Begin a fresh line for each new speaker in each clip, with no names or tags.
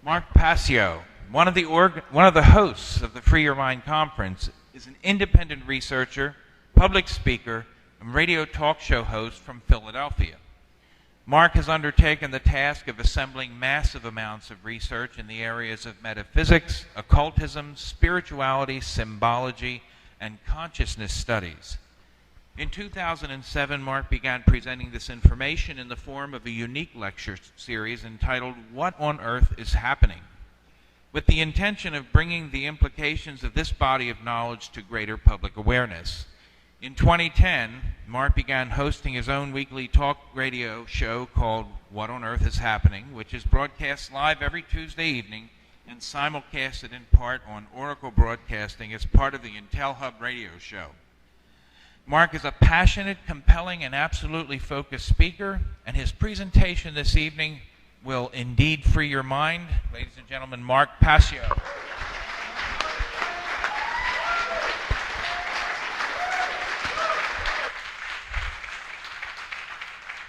Mark Passio, one of the hosts of the Free Your Mind Conference, is an independent researcher, public speaker, and radio talk show host from Philadelphia. Mark has undertaken the task of assembling massive amounts of research in the areas of metaphysics, occultism, spirituality, symbology, and consciousness studies. In 2007, Mark began presenting this information in the form of a unique lecture series entitled What on Earth is Happening?, with the intention of bringing the implications of this body of knowledge to greater public awareness. In 2010, Mark began hosting his own weekly talk radio show called What on Earth is Happening?, which is broadcast live every Tuesday evening and simulcasted in part on Oracle Broadcasting as part of the Intel Hub radio show. Mark is a passionate, compelling, and absolutely focused speaker, and his presentation this evening will indeed free your mind. Ladies and gentlemen, Mark Passio.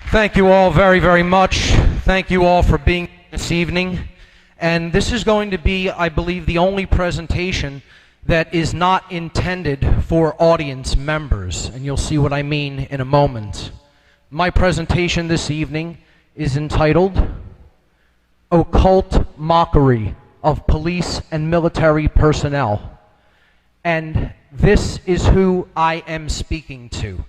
Thank you all very, very much. Thank you all for being here this evening. And this is going to be, I believe, the only presentation that is not intended for audience members, and you'll see what I mean in a moment. My presentation this evening is entitled Occult Mockery of Police and Military Personnel. And this is who I am speaking to.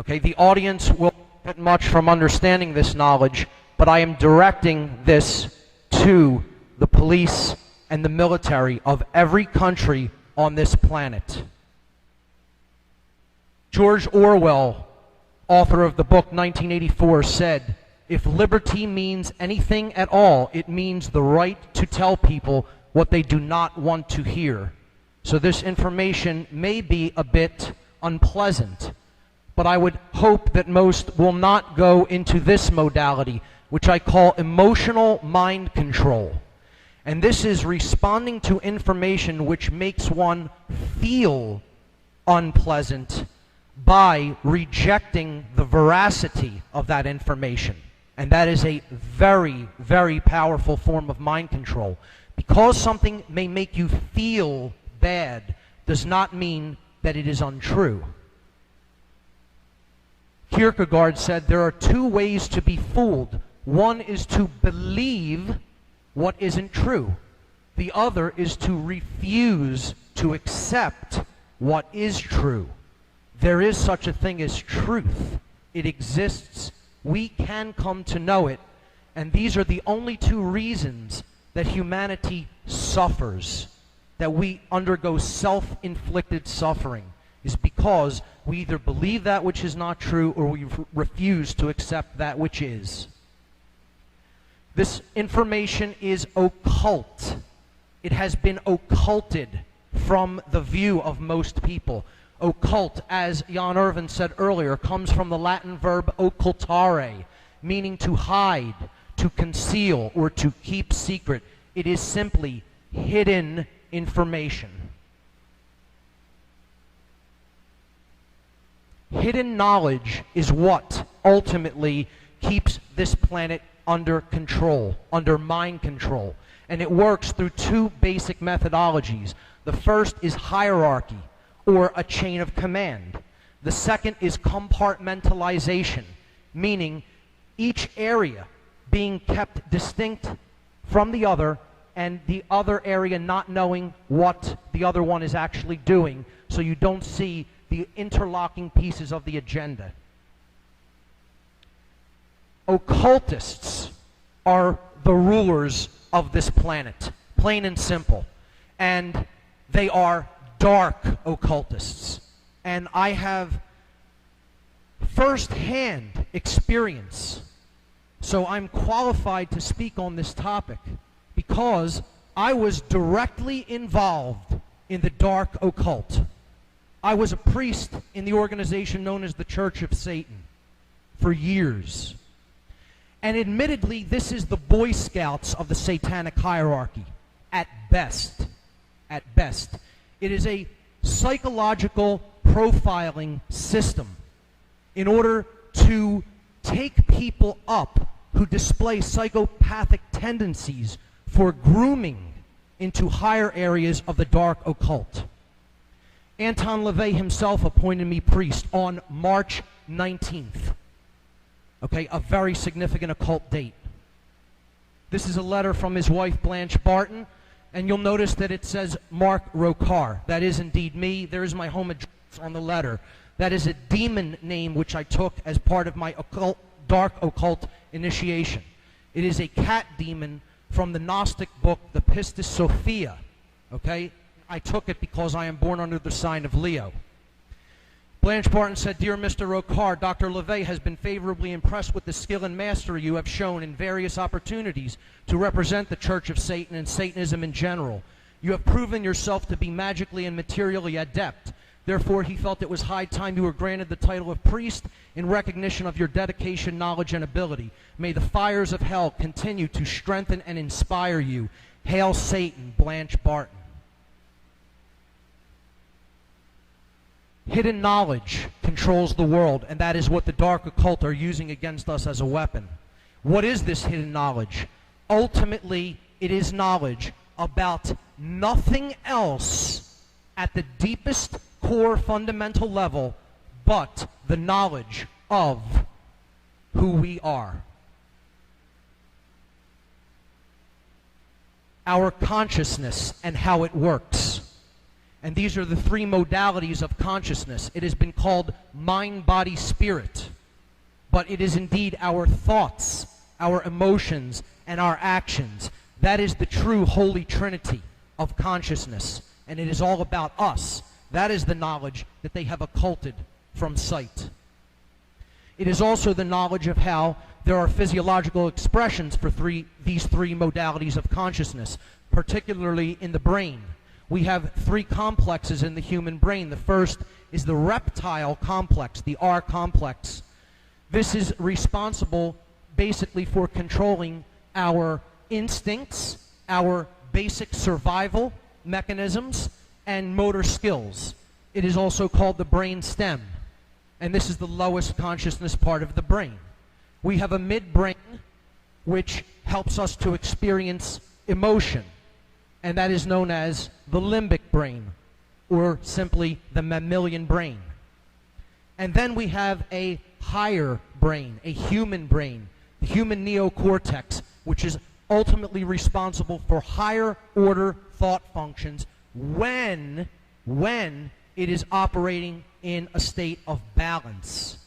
Okay, the audience will benefit much from understanding this knowledge, but I am directing this to the police and the military of every country on this planet. George Orwell, author of the book 1984, said, "If liberty means anything at all, it means the right to tell people what they do not want to hear." So this information may be a bit unpleasant, but I would hope that most will not go into this modality, which I call emotional mind control. And this is responding to information which makes one feel unpleasant by rejecting the veracity of that information. And that is a very, very powerful form of mind control. Because something may make you feel bad does not mean that it is untrue. Kierkegaard said there are two ways to be fooled. One is to believe what isn't true. The other is to refuse to accept what is true. There is such a thing as truth. It exists. We can come to know it. And these are the only two reasons that humanity suffers, that we undergo self-inflicted suffering, is because we either believe that which is not true or we refuse to accept that which is. This information is occult. It has been occulted from the view of most people. Occult, as Jan Irvin said earlier, comes from the Latin verb occultare, meaning to hide, to conceal, or to keep secret. It is simply hidden information. Hidden knowledge is what ultimately keeps this planet under control, under mind control. And it works through two basic methodologies. The first is hierarchy, or a chain of command. The second is compartmentalization, meaning each area being kept distinct from the other, and the other area not knowing what the other one is actually doing, so you don't see the interlocking pieces of the agenda. Occultists are the rulers of this planet, plain and simple. And they are dark occultists. And I have first-hand experience, so I'm qualified to speak on this topic because I was directly involved in the dark occult. I was a priest in the organization known as the Church of Satan for years. And admittedly, this is the Boy Scouts of the Satanic hierarchy, at best. At best. It is a psychological profiling system in order to take people up who display psychopathic tendencies for grooming into higher areas of the dark occult. Anton LaVey himself appointed me priest on March 19th. Okay, a very significant occult date. This is a letter from his wife Blanche Barton, and you'll notice that it says Mark Rokar. That is indeed me. There is my home address on the letter. That is a demon name which I took as part of my dark occult initiation. It is a cat demon from the Gnostic book, the Pistis Sophia. Okay? I took it because I am born under the sign of Leo. Blanche Barton said, "Dear Mr. Rokar, Dr. LaVey has been favorably impressed with the skill and mastery you have shown in various opportunities to represent the Church of Satan and Satanism in general. You have proven yourself to be magically and materially adept. Therefore, he felt it was high time you were granted the title of priest in recognition of your dedication, knowledge, and ability. May the fires of hell continue to strengthen and inspire you. Hail Satan, Blanche Barton." Hidden knowledge controls the world, and that is what the dark occult are using against us as a weapon. What is this hidden knowledge? Ultimately, it is knowledge about nothing else at the deepest core fundamental level but the knowledge of who we are. Our consciousness and how it works. And these are the three modalities of consciousness. It has been called mind, body, spirit. But it is indeed our thoughts, our emotions, and our actions. That is the true Holy Trinity of consciousness. And it is all about us. That is the knowledge that they have occulted from sight. It is also the knowledge of how there are physiological expressions for these three modalities of consciousness, particularly in the brain. We have three complexes in the human brain. The first is the reptile complex, the R complex. This is responsible basically for controlling our instincts, our basic survival mechanisms, and motor skills. It is also called the brain stem, and this is the lowest consciousness part of the brain. We have a midbrain, which helps us to experience emotion, and that is known as the limbic brain, or simply the mammalian brain. And then we have a higher brain, a human brain, the human neocortex, which is ultimately responsible for higher order thought functions when it is operating in a state of balance.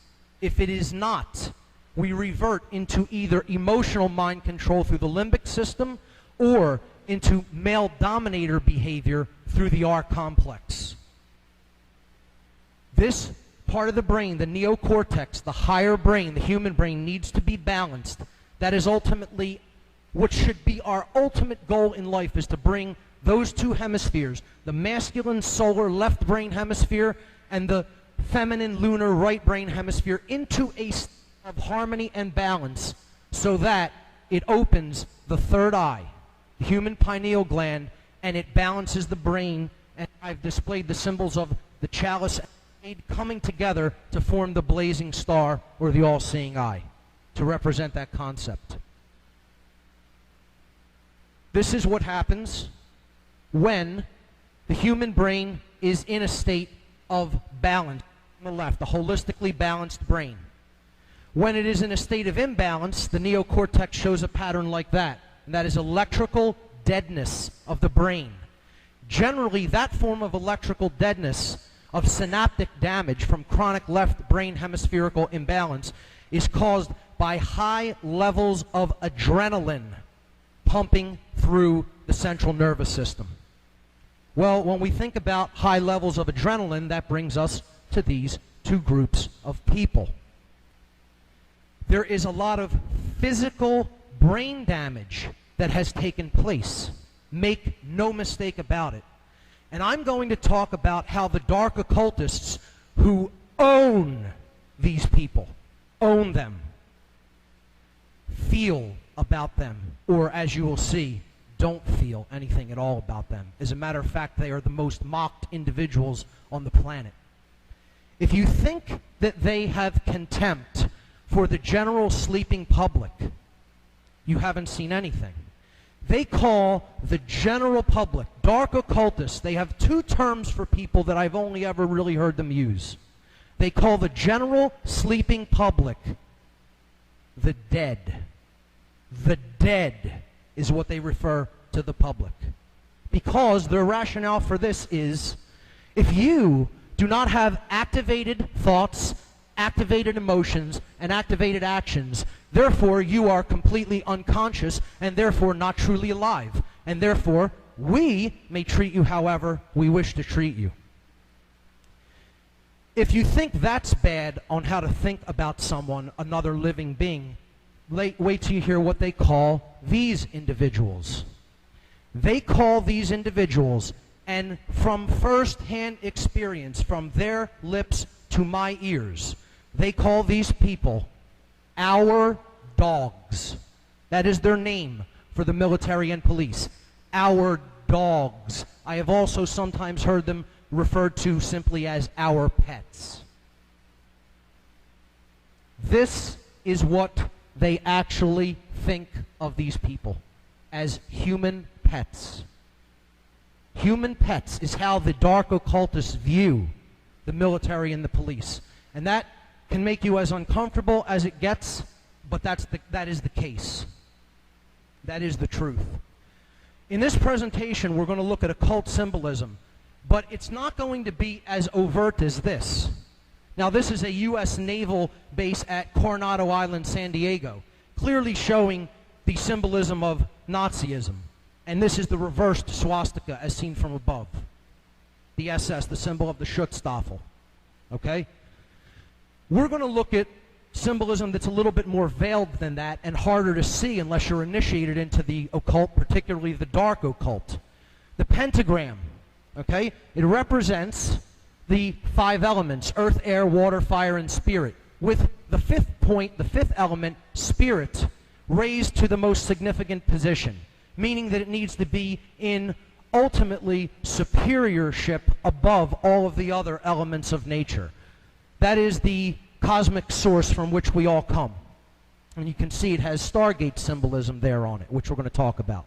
If it is not, we revert into either emotional mind control through the limbic system or into male dominator behavior through the R complex. This part of the brain, the neocortex, the higher brain, the human brain, needs to be balanced. That is ultimately what should be our ultimate goal in life, is to bring those two hemispheres, the masculine solar left brain hemisphere and the feminine lunar right brain hemisphere, into a state of harmony and balance, so that it opens the third eye, the human pineal gland, and it balances the brain. And I've displayed the symbols of the chalice and the jade coming together to form the blazing star, or the all-seeing eye, to represent that concept. This is what happens when the human brain is in a state of balance on the left, the holistically balanced brain. When it is in a state of imbalance, the neocortex shows a pattern like that, and that is electrical deadness of the brain. Generally, that form of electrical deadness, of synaptic damage from chronic left brain hemispherical imbalance, is caused by high levels of adrenaline pumping through the central nervous system. Well, when we think about high levels of adrenaline, that brings us to these two groups of people. There is a lot of physical brain damage that has taken place. Make no mistake about it. And I'm going to talk about how the dark occultists who own these people, own them, feel about them, or as you will see, don't feel anything at all about them. As a matter of fact, they are the most mocked individuals on the planet. If you think that they have contempt for the general sleeping public, you haven't seen anything. They call the general public, dark occultists, they have two terms for people that I've only ever really heard them use. They call the general sleeping public the dead. The dead is what they refer to the public. Because their rationale for this is, if you do not have activated thoughts, activated emotions, and activated actions, therefore you are completely unconscious and therefore not truly alive. And therefore, we may treat you however we wish to treat you. If you think that's bad on how to think about someone, another living being, wait till you hear what they call these individuals. They call these individuals, and from first-hand experience, from their lips to my ears, they call these people our dogs. That is their name for the military and police. Our dogs. I have also sometimes heard them referred to simply as our pets. This is what they actually think of these people, as human pets. Human pets is how the dark occultists view the military and the police. And that can make you as uncomfortable as it gets, but that is the case. That is the truth. In this presentation, we're going to look at occult symbolism, but it's not going to be as overt as this. Now, this is a U.S. naval base at Coronado Island, San Diego, clearly showing the symbolism of Nazism. And this is the reversed swastika as seen from above. The SS, the symbol of the Schutzstaffel. Okay? We're going to look at symbolism that's a little bit more veiled than that and harder to see unless you're initiated into the occult, particularly the dark occult. The pentagram, okay? It represents the 5 elements, earth, air, water, fire, and spirit, with the 5th point, the 5th element, spirit, raised to the most significant position, meaning that it needs to be in ultimately superiorship above all of the other elements of nature. That is the cosmic source from which we all come. And you can see it has Stargate symbolism there on it, which we're going to talk about.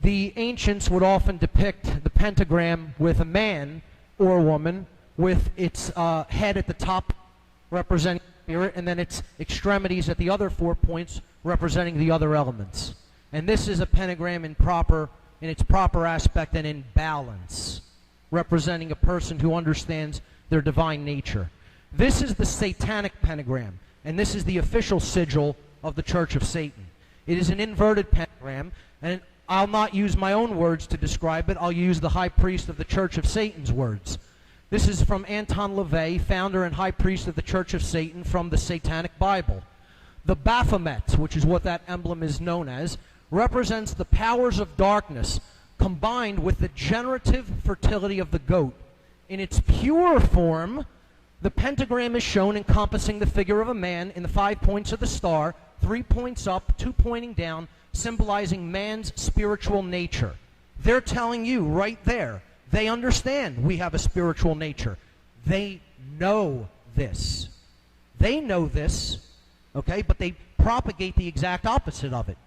The ancients would often depict the pentagram with a man or a woman with its head at the top representing spirit, and then its extremities at the other 4 points representing the other elements. And this is a pentagram in its proper aspect and in balance, representing a person who understands their divine nature. This is the Satanic pentagram, and this is the official sigil of the Church of Satan. It is an inverted pentagram, and I'll not use my own words to describe it. I'll use the high priest of the Church of Satan's words. This is from Anton LaVey, founder and high priest of the Church of Satan, from the Satanic Bible. The Baphomet, which is what that emblem is known as, represents the powers of darkness combined with the generative fertility of the goat. In its pure form, the pentagram is shown encompassing the figure of a man in the 5 points of the star, 3 points up, 2 pointing down, symbolizing man's spiritual nature. They're telling you right there, they understand we have a spiritual nature. They know this. They know this, okay, but they propagate the exact opposite of it.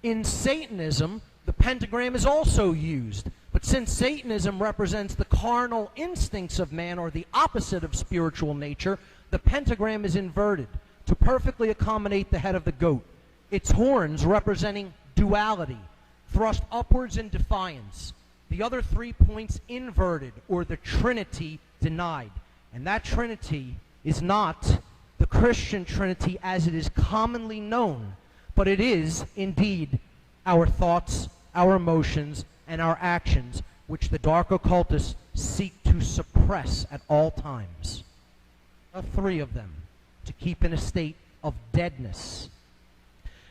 In Satanism, the pentagram is also used. But since Satanism represents the carnal instincts of man, or the opposite of spiritual nature, the pentagram is inverted to perfectly accommodate the head of the goat. Its horns representing duality, thrust upwards in defiance. The other 3 points inverted, or the Trinity denied. And that Trinity is not the Christian Trinity as it is commonly known, but it is indeed our thoughts, our emotions, and our actions, which the dark occultists seek to suppress at all times. 3 of them, to keep in a state of deadness.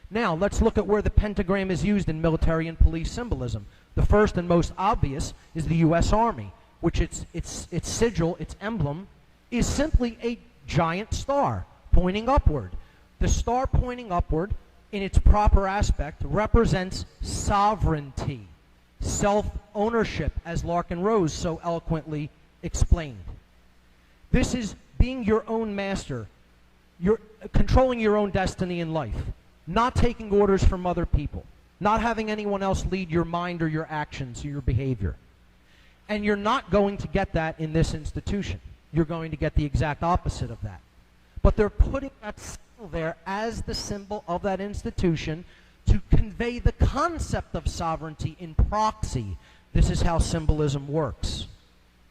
Now, let's look at where the pentagram is used in military and police symbolism. The first and most obvious is the U.S. Army, which its sigil, its emblem, is simply a giant star pointing upward. The star pointing upward, in its proper aspect, represents sovereignty, self-ownership, as Larkin Rose so eloquently explained. This is being your own master, you're controlling your own destiny in life. not taking orders from other people, not having anyone else lead your mind or your actions or your behavior. And you're not going to get that in this institution. You're going to get the exact opposite of that. But they're putting that symbol there as the symbol of that institution to convey the concept of sovereignty in proxy. This is how symbolism works.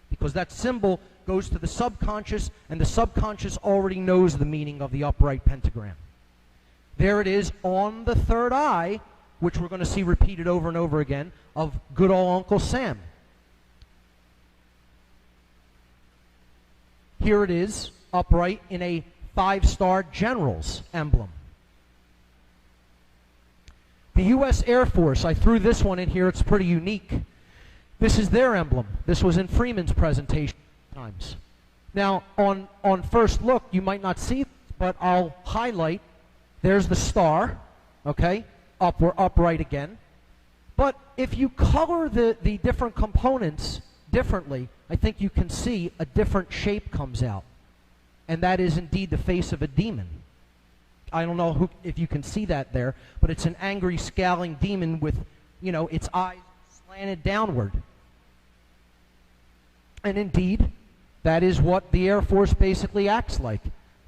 Because that symbol goes to the subconscious, and the subconscious already knows the meaning of the upright pentagram. There it is on the third eye, which we're going to see repeated over and over again, of good old Uncle Sam. Here it is, upright in a 5-star general's emblem. The U.S. Air Force, I threw this one in here, it's pretty unique. This is their emblem. This was in Freeman's presentation times. Now, on first look, you might not see it, but I'll highlight. There's the star, okay, upright again. But if you color the different components differently, I think you can see a different shape comes out. And that is indeed the face of a demon. I don't know if you can see that there, but it's an angry, scowling demon with, its eyes slanted downward. And indeed, that is what the Air Force basically acts like.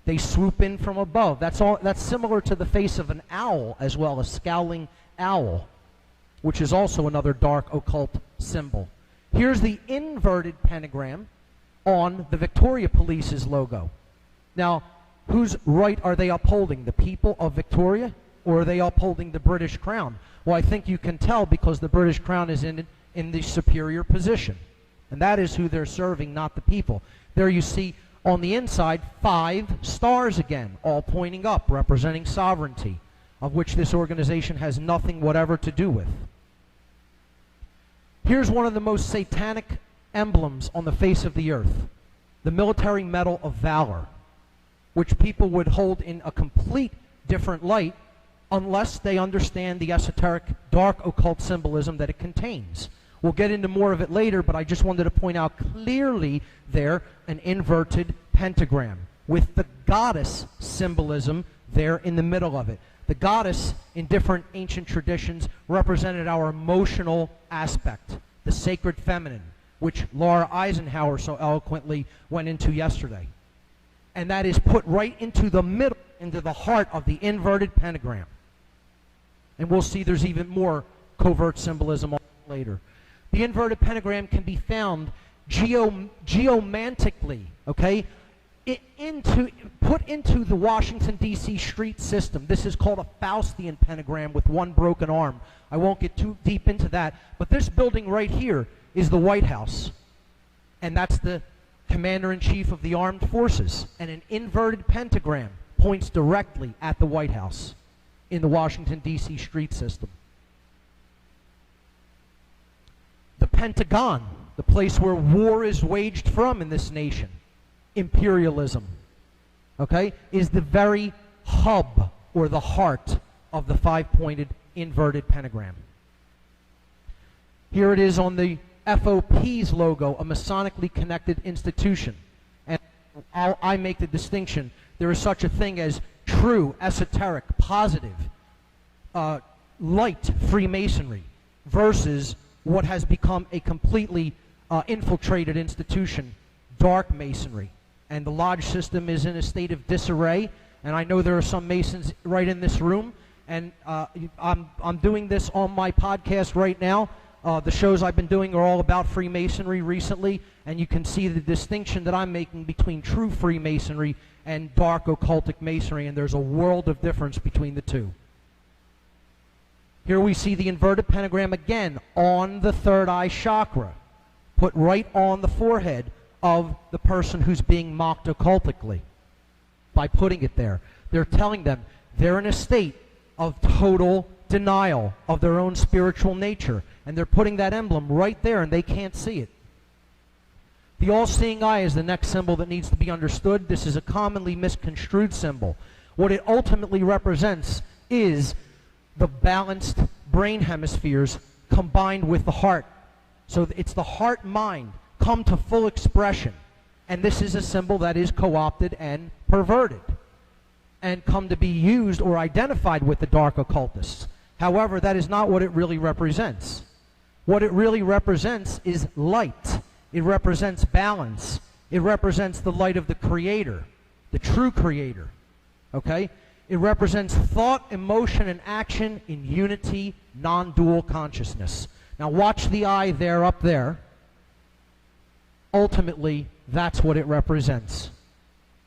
They swoop in from above. That's similar to the face of an owl as well, a scowling owl, which is also another dark occult symbol. Here's the inverted pentagram on the Victoria Police's logo. Now, whose right are they upholding? The people of Victoria, or are they upholding the British Crown? Well, I think you can tell because the British Crown is in the superior position. And that is who they're serving, not the people. There you see on the inside 5 stars again, all pointing up, representing sovereignty, of which this organization has nothing whatever to do with. Here's one of the most satanic emblems on the face of the earth, the military medal of valor, which people would hold in a complete different light unless they understand the esoteric dark occult symbolism that it contains. We'll get into more of it later, but I just wanted to point out clearly there an inverted pentagram with the goddess symbolism there in the middle of it. The goddess, in different ancient traditions, represented our emotional aspect, the sacred feminine, which Laura Eisenhower so eloquently went into yesterday. And that is put right into the middle, into the heart of the inverted pentagram. And we'll see there's even more covert symbolism later. The inverted pentagram can be found geomantically, okay, put into the Washington, D.C. street system. This is called a Faustian pentagram with one broken arm. I won't get too deep into that, but this building right here is the White House, and that's the Commander-in-Chief of the Armed Forces, and an inverted pentagram points directly at the White House in the Washington, D.C. street system. The Pentagon, the place where war is waged from in this nation, imperialism, okay, is the very hub or the heart of the 5-pointed inverted pentagram. Here it is on the FOP's logo, a Masonically connected institution. And I make the distinction. There is such a thing as true, esoteric, positive, light Freemasonry versus what has become a completely infiltrated institution, dark Masonry. And the lodge system is in a state of disarray. And I know there are some Masons right in this room. And I'm doing this on my podcast right now. The shows I've been doing are all about Freemasonry recently, and you can see the distinction that I'm making between true Freemasonry and dark occultic Masonry, and there's a world of difference between the two. Here we see the inverted pentagram again on the third eye chakra, put right on the forehead of the person who's being mocked occultically by putting it there. They're telling them they're in a state of total denial of their own spiritual nature, and they're putting that emblem right there and they can't see it. The all-seeing eye is the next symbol that needs to be understood. This is a commonly misconstrued symbol. What it ultimately represents is the balanced brain hemispheres combined with the heart. So it's the heart-mind come to full expression. And this is a symbol that is co-opted and perverted. and come to be used or identified with the dark occultists. However, that is not what it really represents. What it really represents is light. It represents balance. It represents the light of the Creator, the true Creator. Okay? It represents thought, emotion, and action in unity, non-dual consciousness. Now watch the eye there, up there. Ultimately, that's what it represents.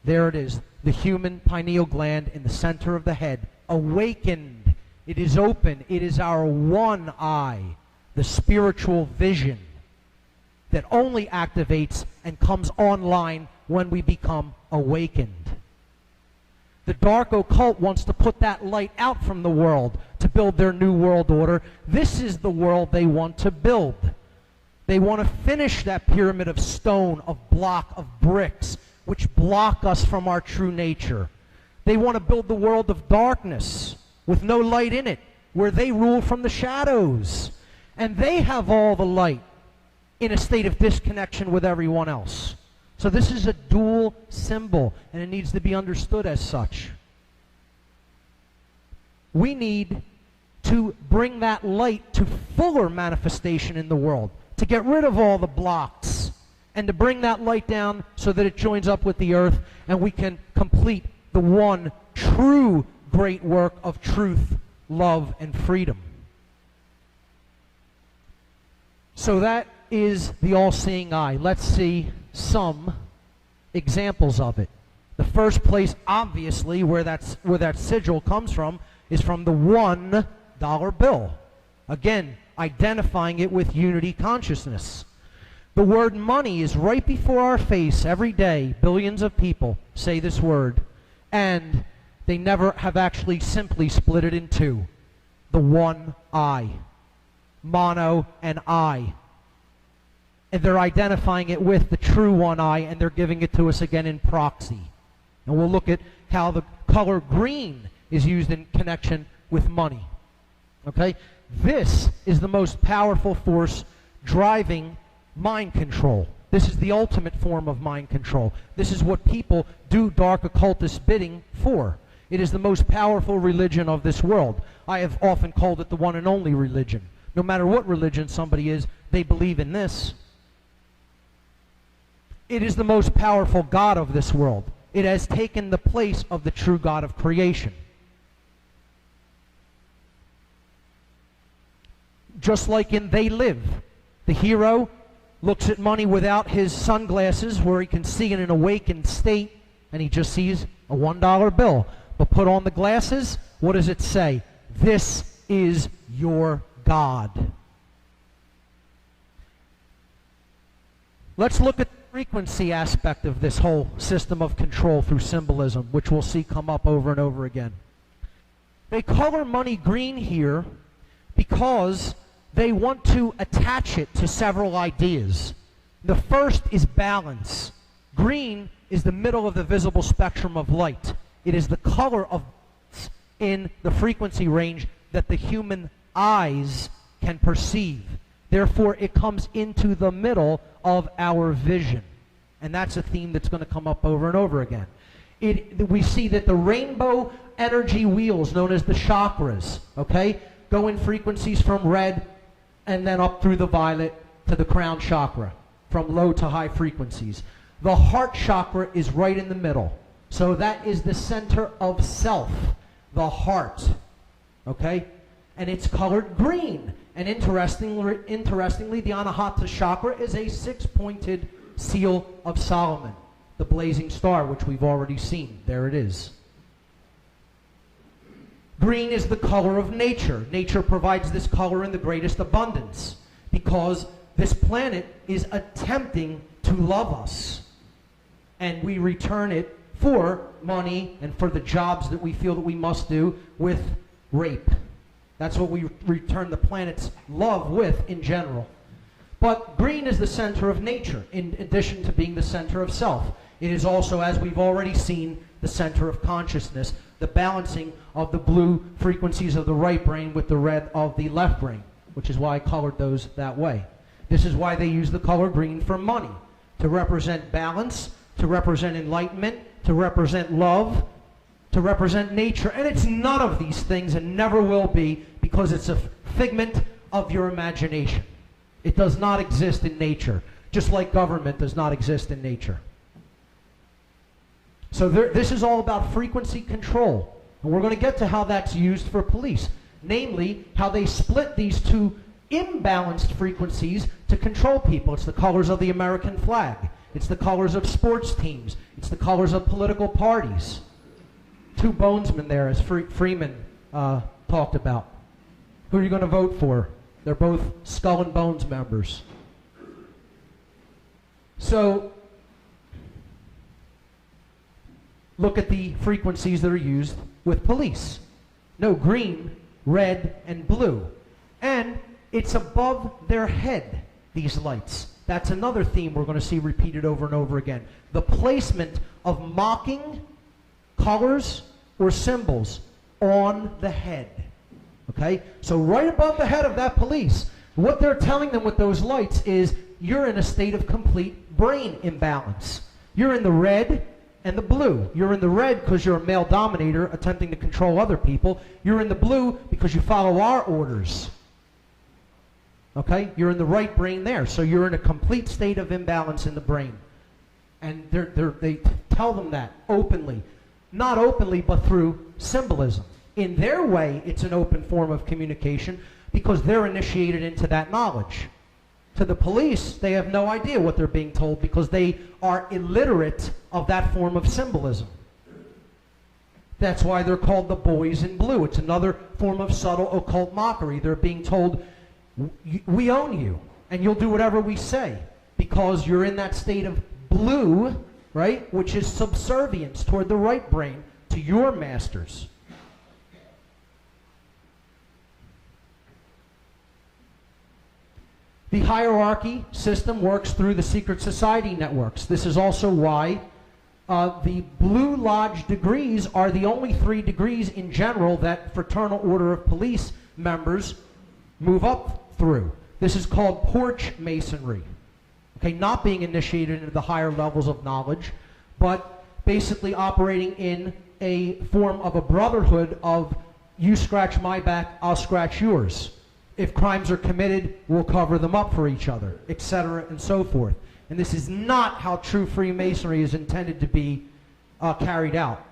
There it is, the human pineal gland in the center of the head, awakened. It is open. It is our one eye, the spiritual vision that only activates and comes online when we become awakened. The dark occult wants to put that light out from the world to build their new world order. This is the world they want to build. They want to finish that pyramid of stone, of block, of bricks, which block us from our true nature. They want to build the world of darkness with no light in it, where they rule from the shadows. And they have all the light in a state of disconnection with everyone else. So this is a dual symbol, and it needs to be understood as such. We need to bring that light to fuller manifestation in the world, to get rid of all the blocks, and to bring that light down so that it joins up with the earth, and we can complete the one true great work of truth, love, and freedom. So that is the all-seeing eye. Let's see some examples of it. The first place, obviously, where that sigil comes from is from the $1 bill. Again, identifying it with unity consciousness. The word money is right before our face every day. Billions of people say this word, and they never have actually simply split it in two. The one eye. Mono and eye. And they're identifying it with the true one eye, and they're giving it to us again in proxy. And we'll look at how the color green is used in connection with money. Okay? This is the most powerful force driving mind control. This is the ultimate form of mind control. This is what people do dark occultist bidding for. It is the most powerful religion of this world. I have often called it the one and only religion. No matter what religion somebody is, they believe in this. It is the most powerful God of this world. It has taken the place of the true God of creation. Just like in They Live, the hero looks at money without his sunglasses where he can see in an awakened state, and he just sees a $1 bill. But put on the glasses, what does it say? This is your God. Let's look at the frequency aspect of this whole system of control through symbolism, which we'll see come up over and over again. They color money green here because they want to attach it to several ideas. The first is balance. Green is the middle of the visible spectrum of light. It is the color of in the frequency range that the human eyes can perceive. Therefore, it comes into the middle of our vision. And that's a theme that's going to come up over and over again. We see that the rainbow energy wheels, known as the chakras, okay, go in frequencies from red and then up through the violet to the crown chakra, from low to high frequencies. The heart chakra is right in the middle. So that is the center of self, the heart, okay? And it's colored green. And interestingly, the Anahata chakra is a six-pointed seal of Solomon, the blazing star, which we've already seen. There it is. Green is the color of nature. Nature provides this color in the greatest abundance because this planet is attempting to love us. And we return it for money and for the jobs that we feel that we must do with rape. That's what we return the planet's love with in general. But green is the center of nature, in addition to being the center of self. It is also, as we've already seen, the center of consciousness, the balancing of the blue frequencies of the right brain with the red of the left brain, which is why I colored those that way. This is why they use the color green for money, to represent balance, to represent enlightenment, to represent love, to represent nature, and it's none of these things and never will be, because it's a figment of your imagination. It does not exist in nature, just like government does not exist in nature. So this is all about frequency control, and we're going to get to how that's used for police, namely how they split these two imbalanced frequencies to control people. It's the colors of the American flag. It's the colors of sports teams. It's the colors of political parties. Two bonesmen there, as Freeman talked about. Who are you going to vote for? They're both Skull and Bones members. So, look at the frequencies that are used with police. No, green, red, and blue. And it's above their head, these lights. That's another theme we're going to see repeated over and over again. The placement of mocking colors or symbols on the head. Okay? So right above the head of that police, what they're telling them with those lights is you're in a state of complete brain imbalance. You're in the red and the blue. You're in the red because you're a male dominator attempting to control other people. You're in the blue because you follow our orders. Okay? You're in the right brain there. So you're in a complete state of imbalance in the brain. And they tell them that openly. Not openly, but through symbolism. In their way, it's an open form of communication because they're initiated into that knowledge. To the police, they have no idea what they're being told because they are illiterate of that form of symbolism. That's why they're called the boys in blue. It's another form of subtle occult mockery. They're being told, we own you, and you'll do whatever we say because you're in that state of blue, right, which is subservience toward the right brain to your masters. The hierarchy system works through the secret society networks. This is also why the Blue Lodge degrees are the only 3 degrees in general that Fraternal Order of Police members move up through. This is called porch masonry. Okay, not being initiated into the higher levels of knowledge, but basically operating in a form of a brotherhood of you scratch my back, I'll scratch yours. If crimes are committed, we'll cover them up for each other, etc., and so forth. And this is not how true Freemasonry is intended to be carried out.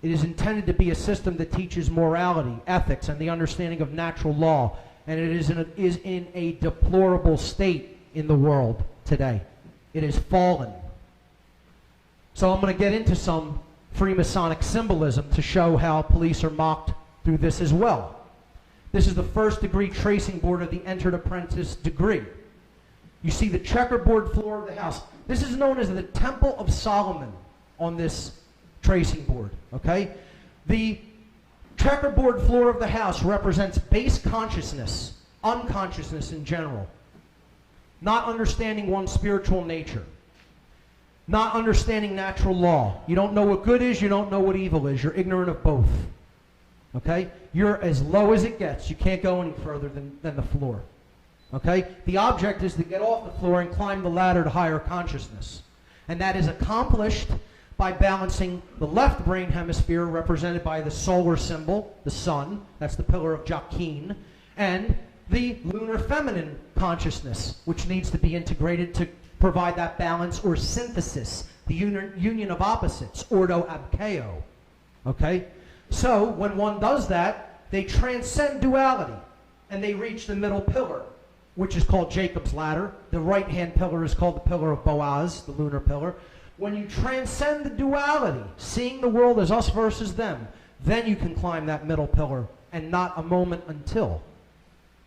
It is intended to be a system that teaches morality, ethics, and the understanding of natural law. And it is in a deplorable state in the world today. It has fallen. So I'm going to get into some Freemasonic symbolism to show how police are mocked through this as well. This is the first degree tracing board of the entered apprentice degree. You see the checkerboard floor of the house. This is known as the Temple of Solomon on this tracing board, okay? The checkerboard floor of the house represents base consciousness, unconsciousness in general, not understanding one's spiritual nature, not understanding natural law. You don't know what good is, you don't know what evil is. You're ignorant of both. Okay? You're as low as it gets. You can't go any further than the floor. Okay? The object is to get off the floor and climb the ladder to higher consciousness. And that is accomplished by balancing the left brain hemisphere, represented by the solar symbol, the sun, that's the pillar of Jachin, and the lunar feminine consciousness, which needs to be integrated to provide that balance or synthesis, the union of opposites, ordo ab chaos. Okay? So, when one does that, they transcend duality, and they reach the middle pillar, which is called Jacob's ladder. The right-hand pillar is called the pillar of Boaz, the lunar pillar. When you transcend the duality, seeing the world as us versus them, then you can climb that middle pillar, and not a moment until.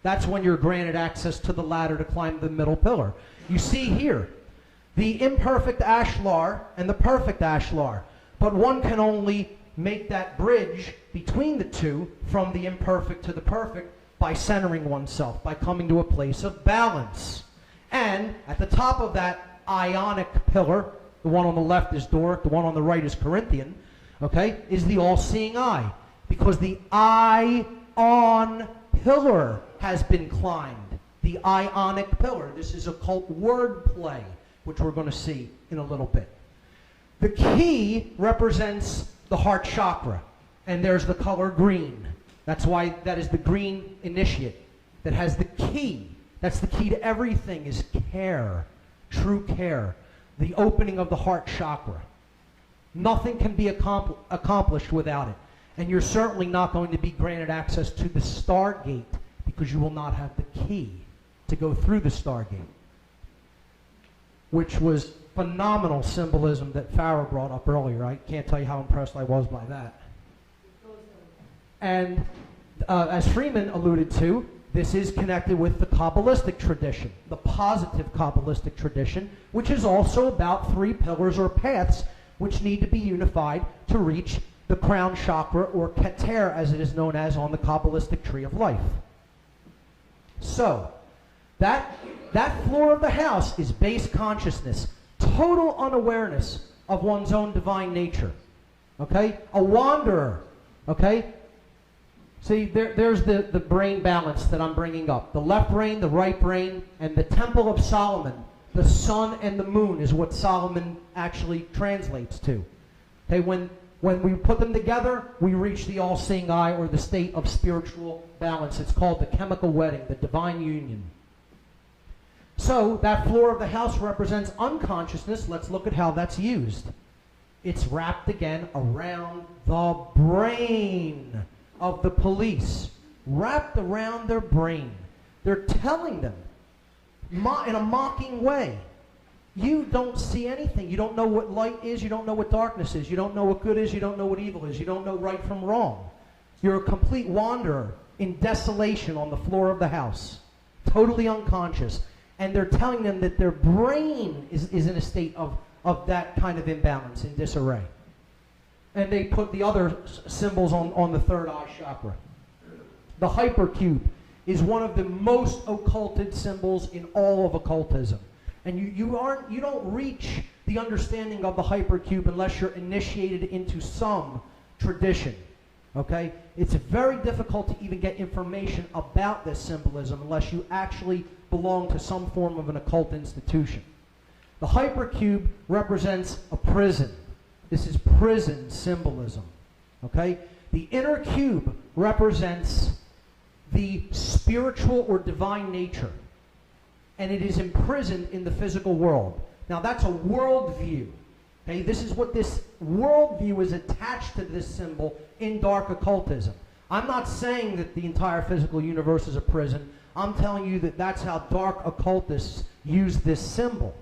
That's when you're granted access to the ladder to climb the middle pillar. You see here, the imperfect ashlar and the perfect ashlar, but one can only make that bridge between the two from the imperfect to the perfect by centering oneself, by coming to a place of balance. And at the top of that ionic pillar, the one on the left is Doric, the one on the right is Corinthian, okay, is the all-seeing eye. Because the ion pillar has been climbed. The ionic pillar. This is occult wordplay, which we're going to see in a little bit. The key represents the heart chakra, and there's the color green. That's why that is the green initiate that has the key. That's the key to everything, is care, true care, the opening of the heart chakra. Nothing can be accomplished without it. And you're certainly not going to be granted access to the Stargate because you will not have the key to go through the Stargate, which was phenomenal symbolism that Farah brought up earlier. I can't tell you how impressed I was by that. And as Freeman alluded to, this is connected with the Kabbalistic tradition, the positive Kabbalistic tradition, which is also about 3 pillars or paths which need to be unified to reach the crown chakra, or Keter as it is known as on the Kabbalistic tree of life. So, that floor of the house is base consciousness, total unawareness of one's own divine nature. Okay? A wanderer. Okay? See, there's the brain balance that I'm bringing up. The left brain, the right brain, and the Temple of Solomon. The sun and the moon is what Solomon actually translates to. Okay, when we put them together, we reach the all-seeing eye, or the state of spiritual balance. It's called the chemical wedding, the divine union. So that floor of the house represents unconsciousness. Let's look at how that's used. It's wrapped again around the brain of the police, wrapped around their brain. They're telling them in a mocking way, you don't see anything. You don't know what light is. You don't know what darkness is. You don't know what good is. You don't know what evil is. You don't know right from wrong. You're a complete wanderer in desolation on the floor of the house, totally unconscious. And they're telling them that their brain is in a state of that kind of imbalance, in disarray. And they put the other symbols on the third eye chakra. The hypercube is one of the most occulted symbols in all of occultism. And you don't reach the understanding of the hypercube unless you're initiated into some tradition. Okay? It's very difficult to even get information about this symbolism unless you actually belong to some form of an occult institution. The hypercube represents a prison. This is prison symbolism. Okay? The inner cube represents the spiritual or divine nature, and it is imprisoned in the physical world. Now that's a worldview. Okay? This is what this worldview is attached to this symbol in dark occultism. I'm not saying that the entire physical universe is a prison. I'm telling you that that's how dark occultists use this symbol.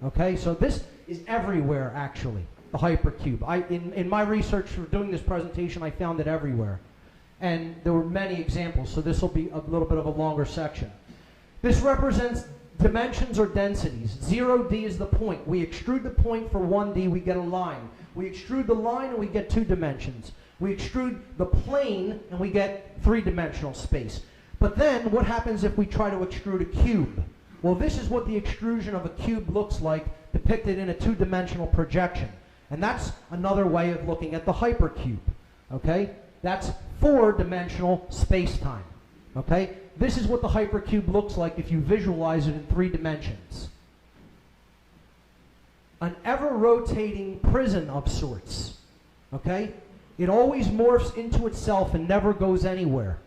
Okay? So this is everywhere, actually, the hypercube. In my research for doing this presentation, I found it everywhere. And there were many examples, so this will be a little bit of a longer section. This represents dimensions or densities. 0D is the point. We extrude the point for 1D, we get a line. We extrude the line and we get 2 dimensions. We extrude the plane and we get 3-dimensional space. But then what happens if we try to extrude a cube? Well, this is what the extrusion of a cube looks like, depicted in a 2-dimensional projection. And that's another way of looking at the hypercube. Okay? That's 4-dimensional space-time. Okay? This is what the hypercube looks like if you visualize it in 3 dimensions. An ever-rotating prison of sorts. Okay? It always morphs into itself and never goes anywhere.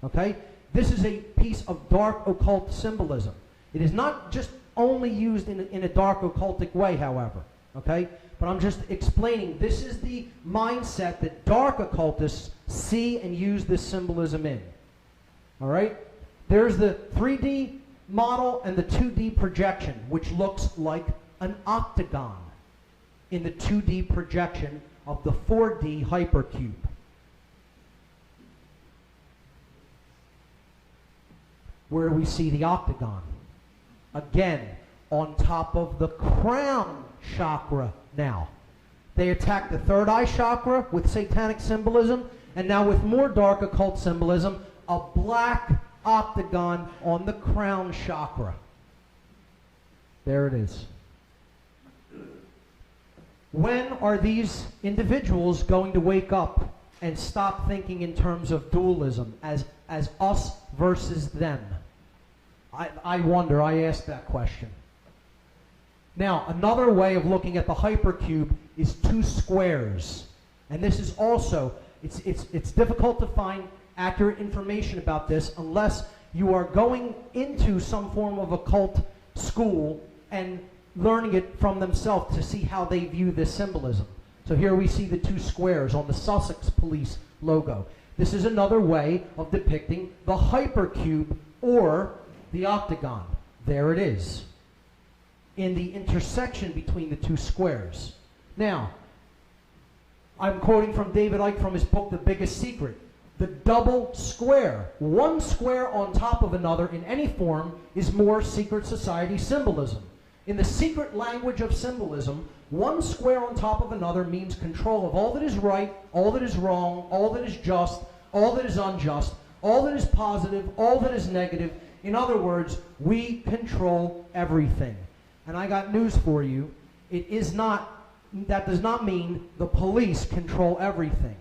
Okay? This is a piece of dark occult symbolism. It is not just only used in a dark occultic way, however. Okay? But I'm just explaining, this is the mindset that dark occultists see and use this symbolism in. All right? There's the 3D model and the 2D projection, which looks like an octagon in the 2D projection of the 4D hypercube. Where do we see the octagon? Again, on top of the crown chakra now. They attack the third eye chakra with satanic symbolism, and now with more dark occult symbolism, a black octagon on the crown chakra. There it is. When are these individuals going to wake up and stop thinking in terms of dualism as us versus them? I wonder, I ask that question. Now, another way of looking at the hypercube is 2 squares. And this is also, it's difficult to find accurate information about this unless you are going into some form of occult school and learning it from themselves to see how they view this symbolism. So here we see the two squares on the Sussex police logo. This is another way of depicting the hypercube or the octagon. There it is, in the intersection between the two squares. Now, I'm quoting from David Icke from his book, The Biggest Secret. The double square, one square on top of another in any form, is more secret society symbolism. In the secret language of symbolism, one square on top of another means control of all that is right, all that is wrong, all that is just, all that is unjust, all that is positive, all that is negative. In other words, we control everything. And I got news for you. That does not mean the police control everything.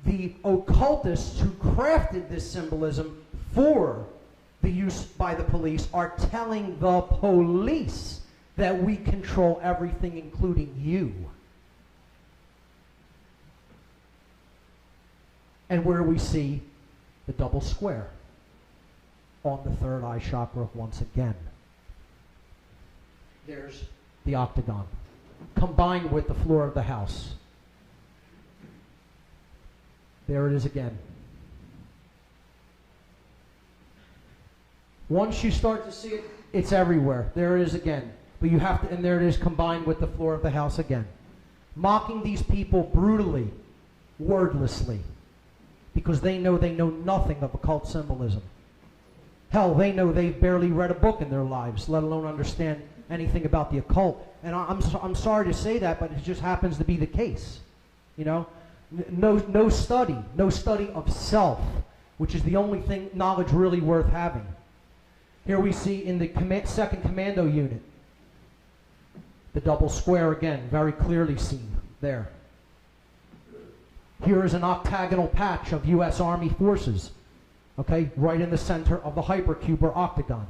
The occultists who crafted this symbolism for the use by the police are telling the police that we control everything, including you. And where we see the double square on the third eye chakra once again. There's the octagon, combined with the floor of the house. There it is again. Once you start to see it, it's everywhere. There it is again. But you have to, and there it is combined with the floor of the house again. Mocking these people brutally, wordlessly, because they know nothing of occult symbolism. Hell, they know they've barely read a book in their lives, let alone understand anything about the occult. And I'm sorry to say that, but it just happens to be the case. You know, no study of self, which is the only thing knowledge really worth having. Here we see in the second commando unit, the double square again, very clearly seen there. Here is an octagonal patch of U.S. Army forces, okay, right in the center of the hypercube or octagon.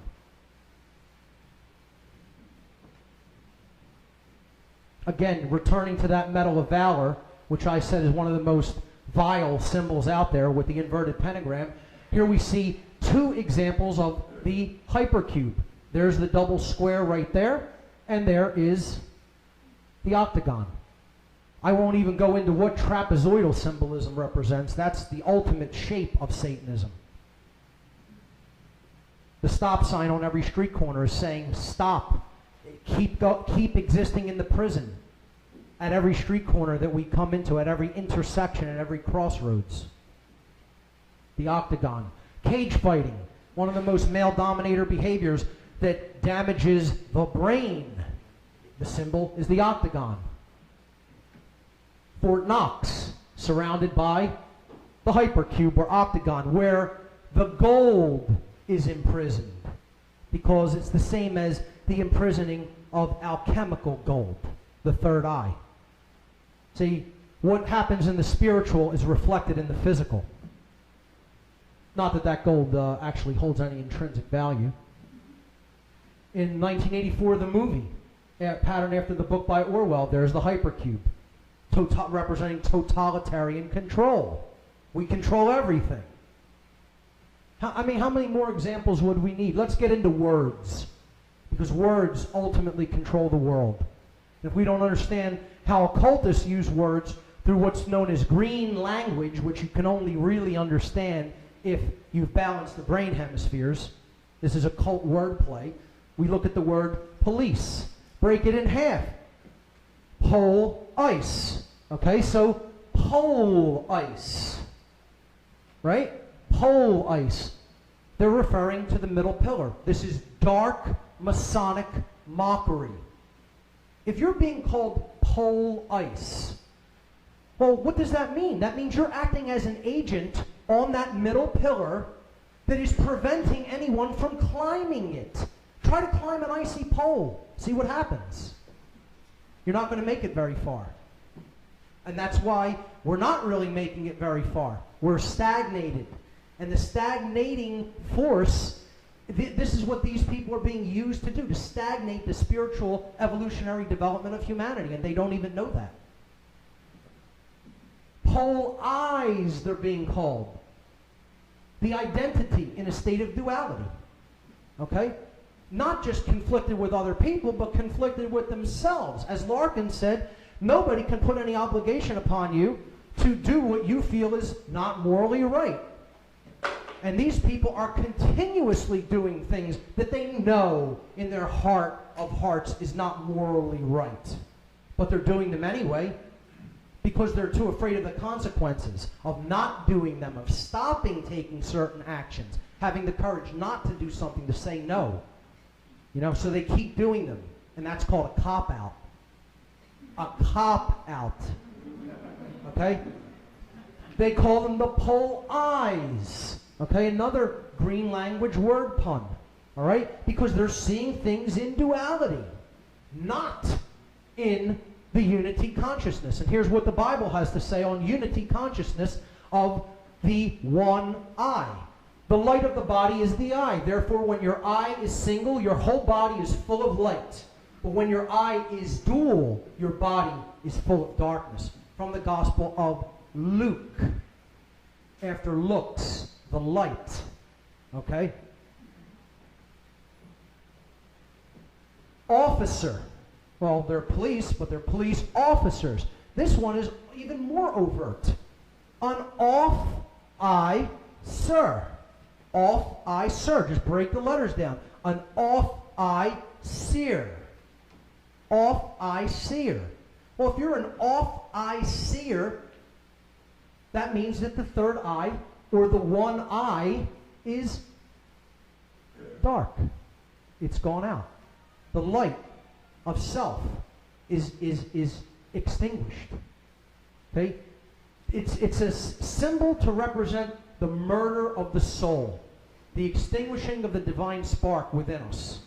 Again, returning to that Medal of Valor, which I said is one of the most vile symbols out there with the inverted pentagram. Here we see two examples of the hypercube. There's the double square right there, and there is the octagon. I won't even go into what trapezoidal symbolism represents. That's the ultimate shape of Satanism. The stop sign on every street corner is saying, stop. Keep existing in the prison at every street corner that we come into, at every intersection, at every crossroads. The octagon. Cage fighting, one of the most male-dominator behaviors that damages the brain. The symbol is the octagon. Fort Knox, surrounded by the hypercube or octagon, where the gold is imprisoned, because it's the same as the imprisoning of alchemical gold, the third eye. See, what happens in the spiritual is reflected in the physical. Not that that gold actually holds any intrinsic value. In 1984, the movie, patterned after the book by Orwell, there's the hypercube, representing totalitarian control. We control everything. I mean, how many more examples would we need? Let's get into words, because words ultimately control the world. If we don't understand how occultists use words through what's known as green language, which you can only really understand if you've balanced the brain hemispheres, this is occult wordplay. We look at the word police, break it in half. Pole ice. Okay, so pole ice, right? Pole ice. They're referring to the middle pillar. This is dark Masonic mockery. If you're being called pole ice, well, what does that mean? That means you're acting as an agent on that middle pillar that is preventing anyone from climbing it. Try to climb an icy pole. See what happens. You're not going to make it very far. And that's why we're not really making it very far. We're stagnated. And the stagnating force, this is what these people are being used to do, to stagnate the spiritual evolutionary development of humanity, and they don't even know that. pole eyes, they're being called. The identity in a state of duality. Okay? Not just conflicted with other people, but conflicted with themselves. As Larkin said, nobody can put any obligation upon you to do what you feel is not morally right. And these people are continuously doing things that they know in their heart of hearts is not morally right. But they're doing them anyway because they're too afraid of the consequences of not doing them, of stopping taking certain actions, having the courage not to do something, to say no. You know, so they keep doing them. And that's called a cop-out. A cop-out. Okay? They call them the pole eyes. Okay, another green language word pun. All right? Because they're seeing things in duality, not in the unity consciousness. And here's what the Bible has to say on unity consciousness of the one eye. The light of the body is the eye. Therefore, when your eye is single, your whole body is full of light. But when your eye is dual, your body is full of darkness. From the Gospel of Luke. After looks, the light. Okay? Officer. Well, they're police, but they're police officers. This one is even more overt. An off-eye sir. Off-eye sir. Just break the letters down. An off-eye seer. Off-eye seer. Well, if you're an off-eye seer, that means that the third eye, or the one eye, is dark. It's gone out. The light of self is extinguished. Okay? It's a symbol to represent the murder of the soul, the extinguishing of the divine spark within us.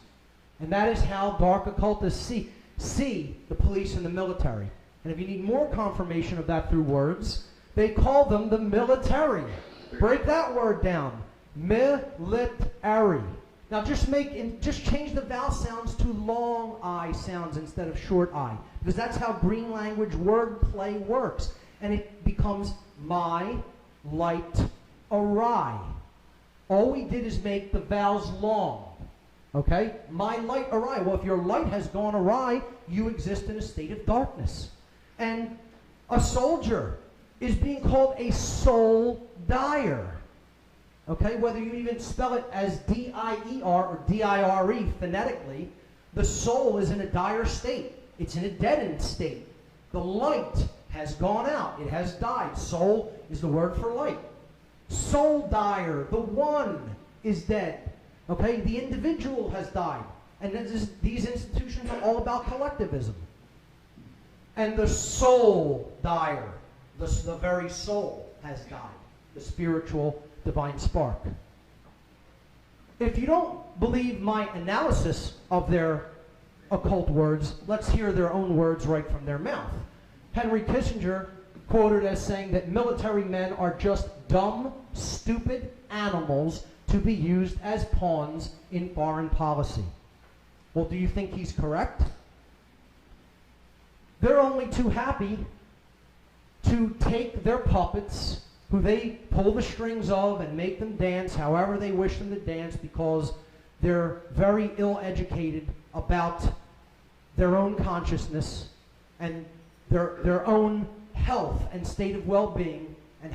And that is how dark occultists see the police and the military. And if you need more confirmation of that through words, they call them the military. Break that word down. Military. Now just change the vowel sounds to long I sounds instead of short I, because that's how green language word play works. And it becomes my light awry. All we did is make the vowels long. Okay? My light awry. Well, if your light has gone awry, you exist in a state of darkness. And a soldier is being called a soul dyer. Okay? Whether you even spell it as D-I-E-R or D-I-R-E phonetically, the soul is in a dire state. It's in a deadened state. The light has gone out. It has died. Soul is the word for light. Soul dyer, the one, is dead. Okay? The individual has died. And these institutions are all about collectivism. And the soul dyer, the very soul, has died. The spiritual divine spark. If you don't believe my analysis of their occult words, let's hear their own words right from their mouth. Henry Kissinger quoted as saying that military men are just dumb, stupid animals to be used as pawns in foreign policy. Well, do you think he's correct? They're only too happy to take their puppets, who they pull the strings of and make them dance however they wish them to dance, because they're very ill-educated about their own consciousness and their own health and state of well-being and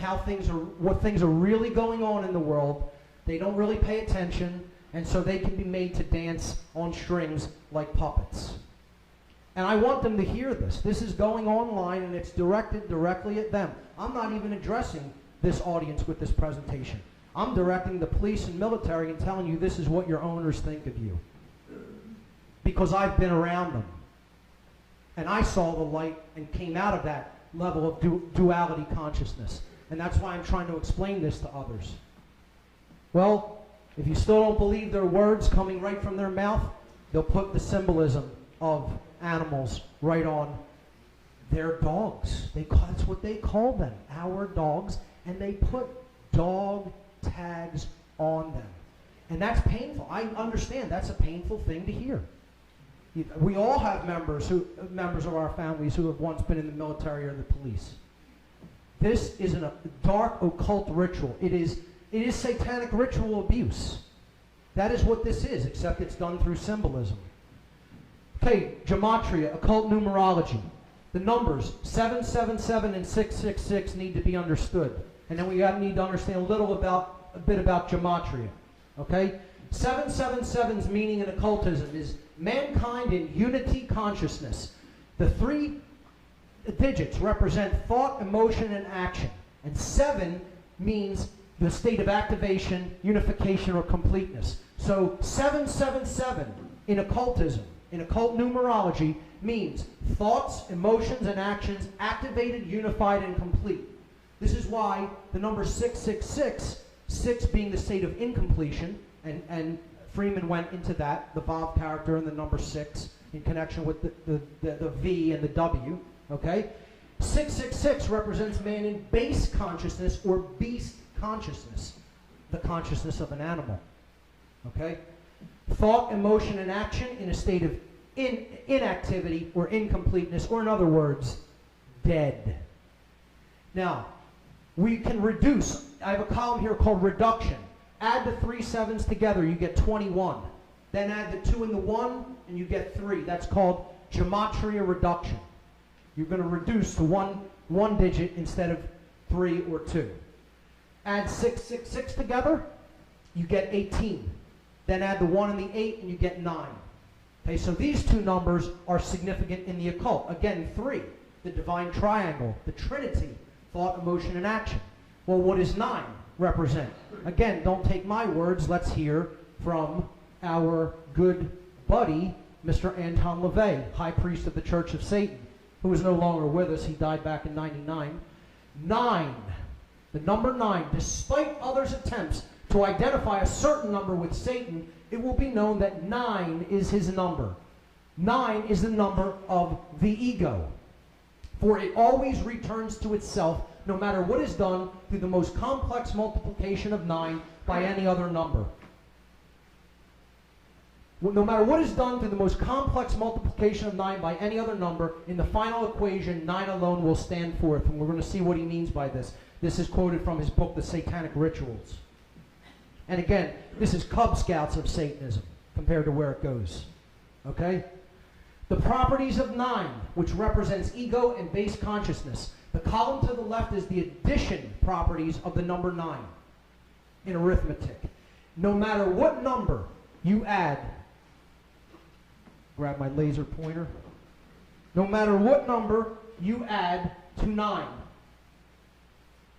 what things are really going on in the world. They don't really pay attention, and so they can be made to dance on strings like puppets. And I want them to hear this. This is going online, and it's directed directly at them. I'm not even addressing this audience with this presentation. I'm directing the police and military and telling you this is what your owners think of you. Because I've been around them. And I saw the light and came out of that level of duality consciousness. And that's why I'm trying to explain this to others. Well, if you still don't believe their words coming right from their mouth, they'll put the symbolism of animals right on their dogs. That's what they call them, our dogs. And they put dog tags on them. And that's painful. I understand that's a painful thing to hear. We all have members of our families who have once been in the military or the police. This is a dark occult ritual. It is satanic ritual abuse. That is what this is, except it's done through symbolism. Okay, gematria, occult numerology. The numbers 777 and 666 need to be understood. And then we need to understand a bit about gematria. Okay? 777's meaning in occultism is mankind in unity consciousness. The 3 digits represent thought, emotion, and action. And 7 means the state of activation, unification, or completeness. So 777 in occultism, in occult numerology, means thoughts, emotions, and actions activated, unified, and complete. This is why the number 666, 6 being the state of incompletion, and Freeman went into that, the Bob character and the number 6, in connection with the V and the W, okay? 666 represents man in base consciousness or beast consciousness, the consciousness of an animal, okay? Thought, emotion, and action in a state of inactivity or incompleteness, or in other words, dead. Now, we can reduce. I have a column here called reduction. Add the 3 7s together, you get 21. Then add the 2 and the 1, and you get 3. That's called gematria reduction. You're going to reduce to one digit instead of 3 or 2. Add 666 together, you get 18. Then add the 1 and the 8, and you get 9. Okay, so these 2 numbers are significant in the occult. Again, 3, the divine triangle, the Trinity, thought, emotion, and action. Well, what does 9 represent? Again, don't take my words. Let's hear from our good buddy, Mr. Anton LaVey, High Priest of the Church of Satan, who is no longer with us. He died back in '99. 9, the number 9, despite others' attempts to identify a certain number with Satan, it will be known that 9 is his number. 9 is the number of the ego. For it always returns to itself, no matter what is done through the most complex multiplication of 9 by any other number. No matter what is done through the most complex multiplication of 9 by any other number, in the final equation, 9 alone will stand forth. And we're going to see what he means by this. This is quoted from his book, The Satanic Rituals. And again, this is Cub Scouts of Satanism compared to where it goes. Okay? The properties of 9, which represents ego and base consciousness. The column to the left is the addition properties of the number 9 in arithmetic. No matter what number you add, grab my laser pointer. No matter what number you add to 9,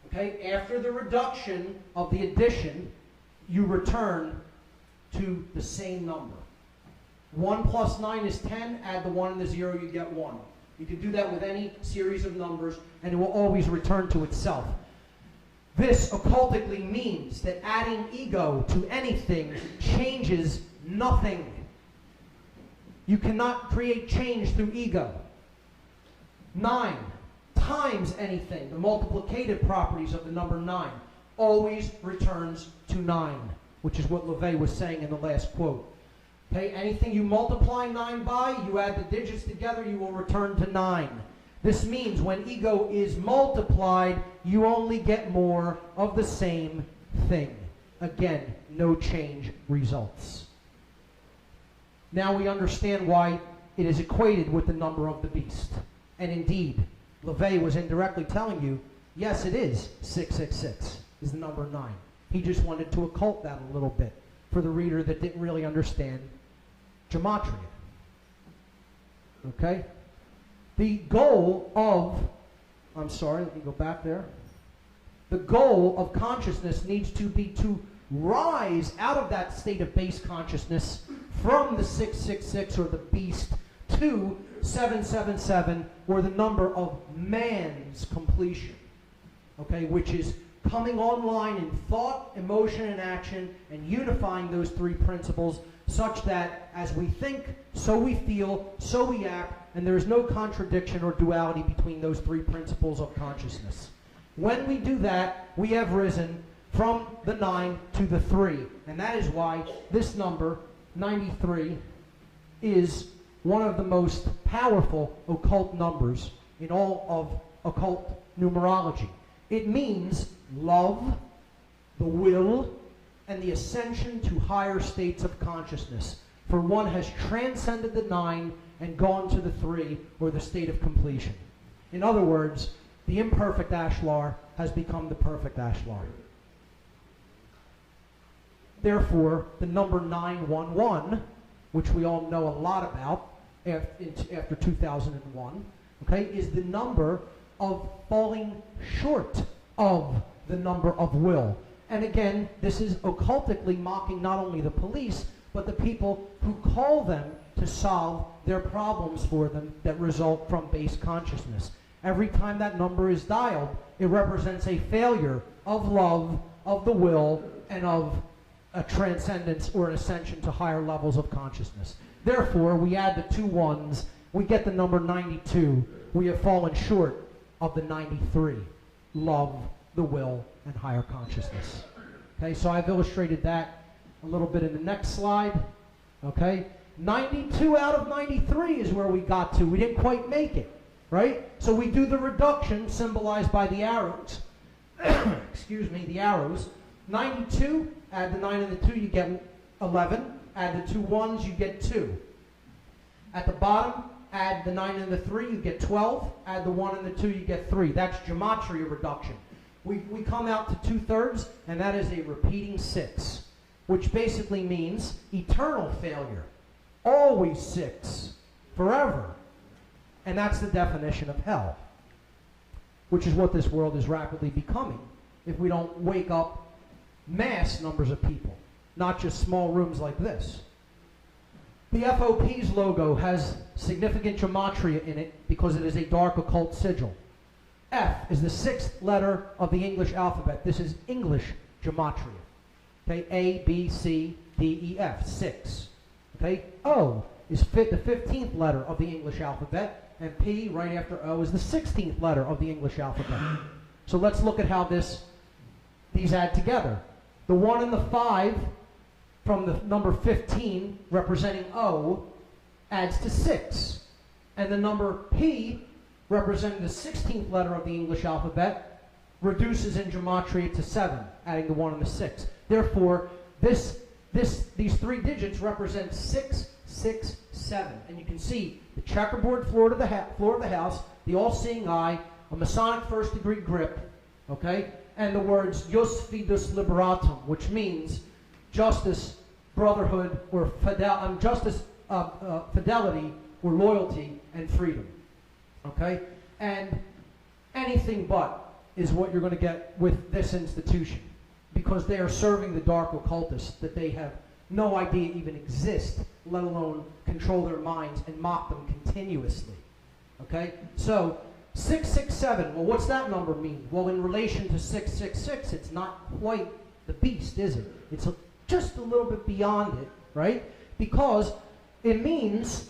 okay, after the reduction of the addition, you return to the same number. 1 plus 9 is 10. Add the 1 and the 0, you get 1. You can do that with any series of numbers, and it will always return to itself. This occultically means that adding ego to anything changes nothing. You cannot create change through ego. 9 times anything, the multiplicative properties of the number 9, always returns to 9, which is what LaVey was saying in the last quote. Okay, anything you multiply 9 by, you add the digits together, you will return to 9. This means when ego is multiplied, you only get more of the same thing. Again, no change results. Now we understand why it is equated with the number of the beast. And indeed, LaVey was indirectly telling you, yes, it is 666 is the number 9. He just wanted to occult that a little bit for the reader that didn't really understand gematria. Okay? The goal of, I'm sorry, let me go back there. The goal of consciousness needs to be to rise out of that state of base consciousness from the 666 or the beast to 777 or the number of man's completion. Okay, which is coming online in thought, emotion, and action, and unifying those 3 principles such that as we think, so we feel, so we act, and there is no contradiction or duality between those 3 principles of consciousness. When we do that, we have risen from the 9 to the 3, and that is why this number, 93, is one of the most powerful occult numbers in all of occult numerology. It means love, the will, and the ascension to higher states of consciousness. For one has transcended the 9 and gone to the 3, or the state of completion. In other words, the imperfect Ashlar has become the perfect Ashlar. Therefore, the number 911, which we all know a lot about after 2001, okay, is the number of falling short of the number of will. And again, this is occultically mocking not only the police, but the people who call them to solve their problems for them that result from base consciousness. Every time that number is dialed, it represents a failure of love, of the will, and of a transcendence or an ascension to higher levels of consciousness. Therefore, we add the 2 ones, we get the number 92. We have fallen short of the 93. Love, the will, and higher consciousness. Okay, so I've illustrated that a little bit in the next slide. Okay, 92 out of 93 is where we got to. We didn't quite make it, right? So we do the reduction symbolized by the arrows. Excuse me, the arrows. 92, add the 9 and the 2, you get 11. Add the 2 ones, you get 2. At the bottom, add the 9 and the 3, you get 12. Add the 1 and the 2, you get 3. That's gematria reduction. We come out to 2/3, and that is a repeating 6, which basically means eternal failure. Always 6, forever. And that's the definition of hell, which is what this world is rapidly becoming if we don't wake up mass numbers of people, not just small rooms like this. The FOP's logo has significant gematria in it because it is a dark occult sigil. F is the 6th letter of the English alphabet. This is English gematria. Okay, A, B, C, D, E, F, 6. Okay, O is the 15th letter of the English alphabet, and P, right after O, is the 16th letter of the English alphabet. So let's look at how these add together. The 1 and the 5 from the number 15, representing O, adds to 6. And the number P, representing the 16th letter of the English alphabet, reduces in gematria to 7, adding the 1 and the 6. Therefore, these 3 digits represent 6, 6, 7. And you can see the checkerboard floor of the house, the all-seeing eye, a Masonic first-degree grip, okay, and the words Jus Fidus Liberatum, which means justice, brotherhood, or fidelity, or loyalty, and freedom. Okay? And anything but is what you're going to get with this institution, because they are serving the dark occultists that they have no idea even exist, let alone control their minds and mock them continuously. Okay? So, 667, well, what's that number mean? Well, in relation to 666, it's not quite the beast, is it? It's just a little bit beyond it, right? Because it means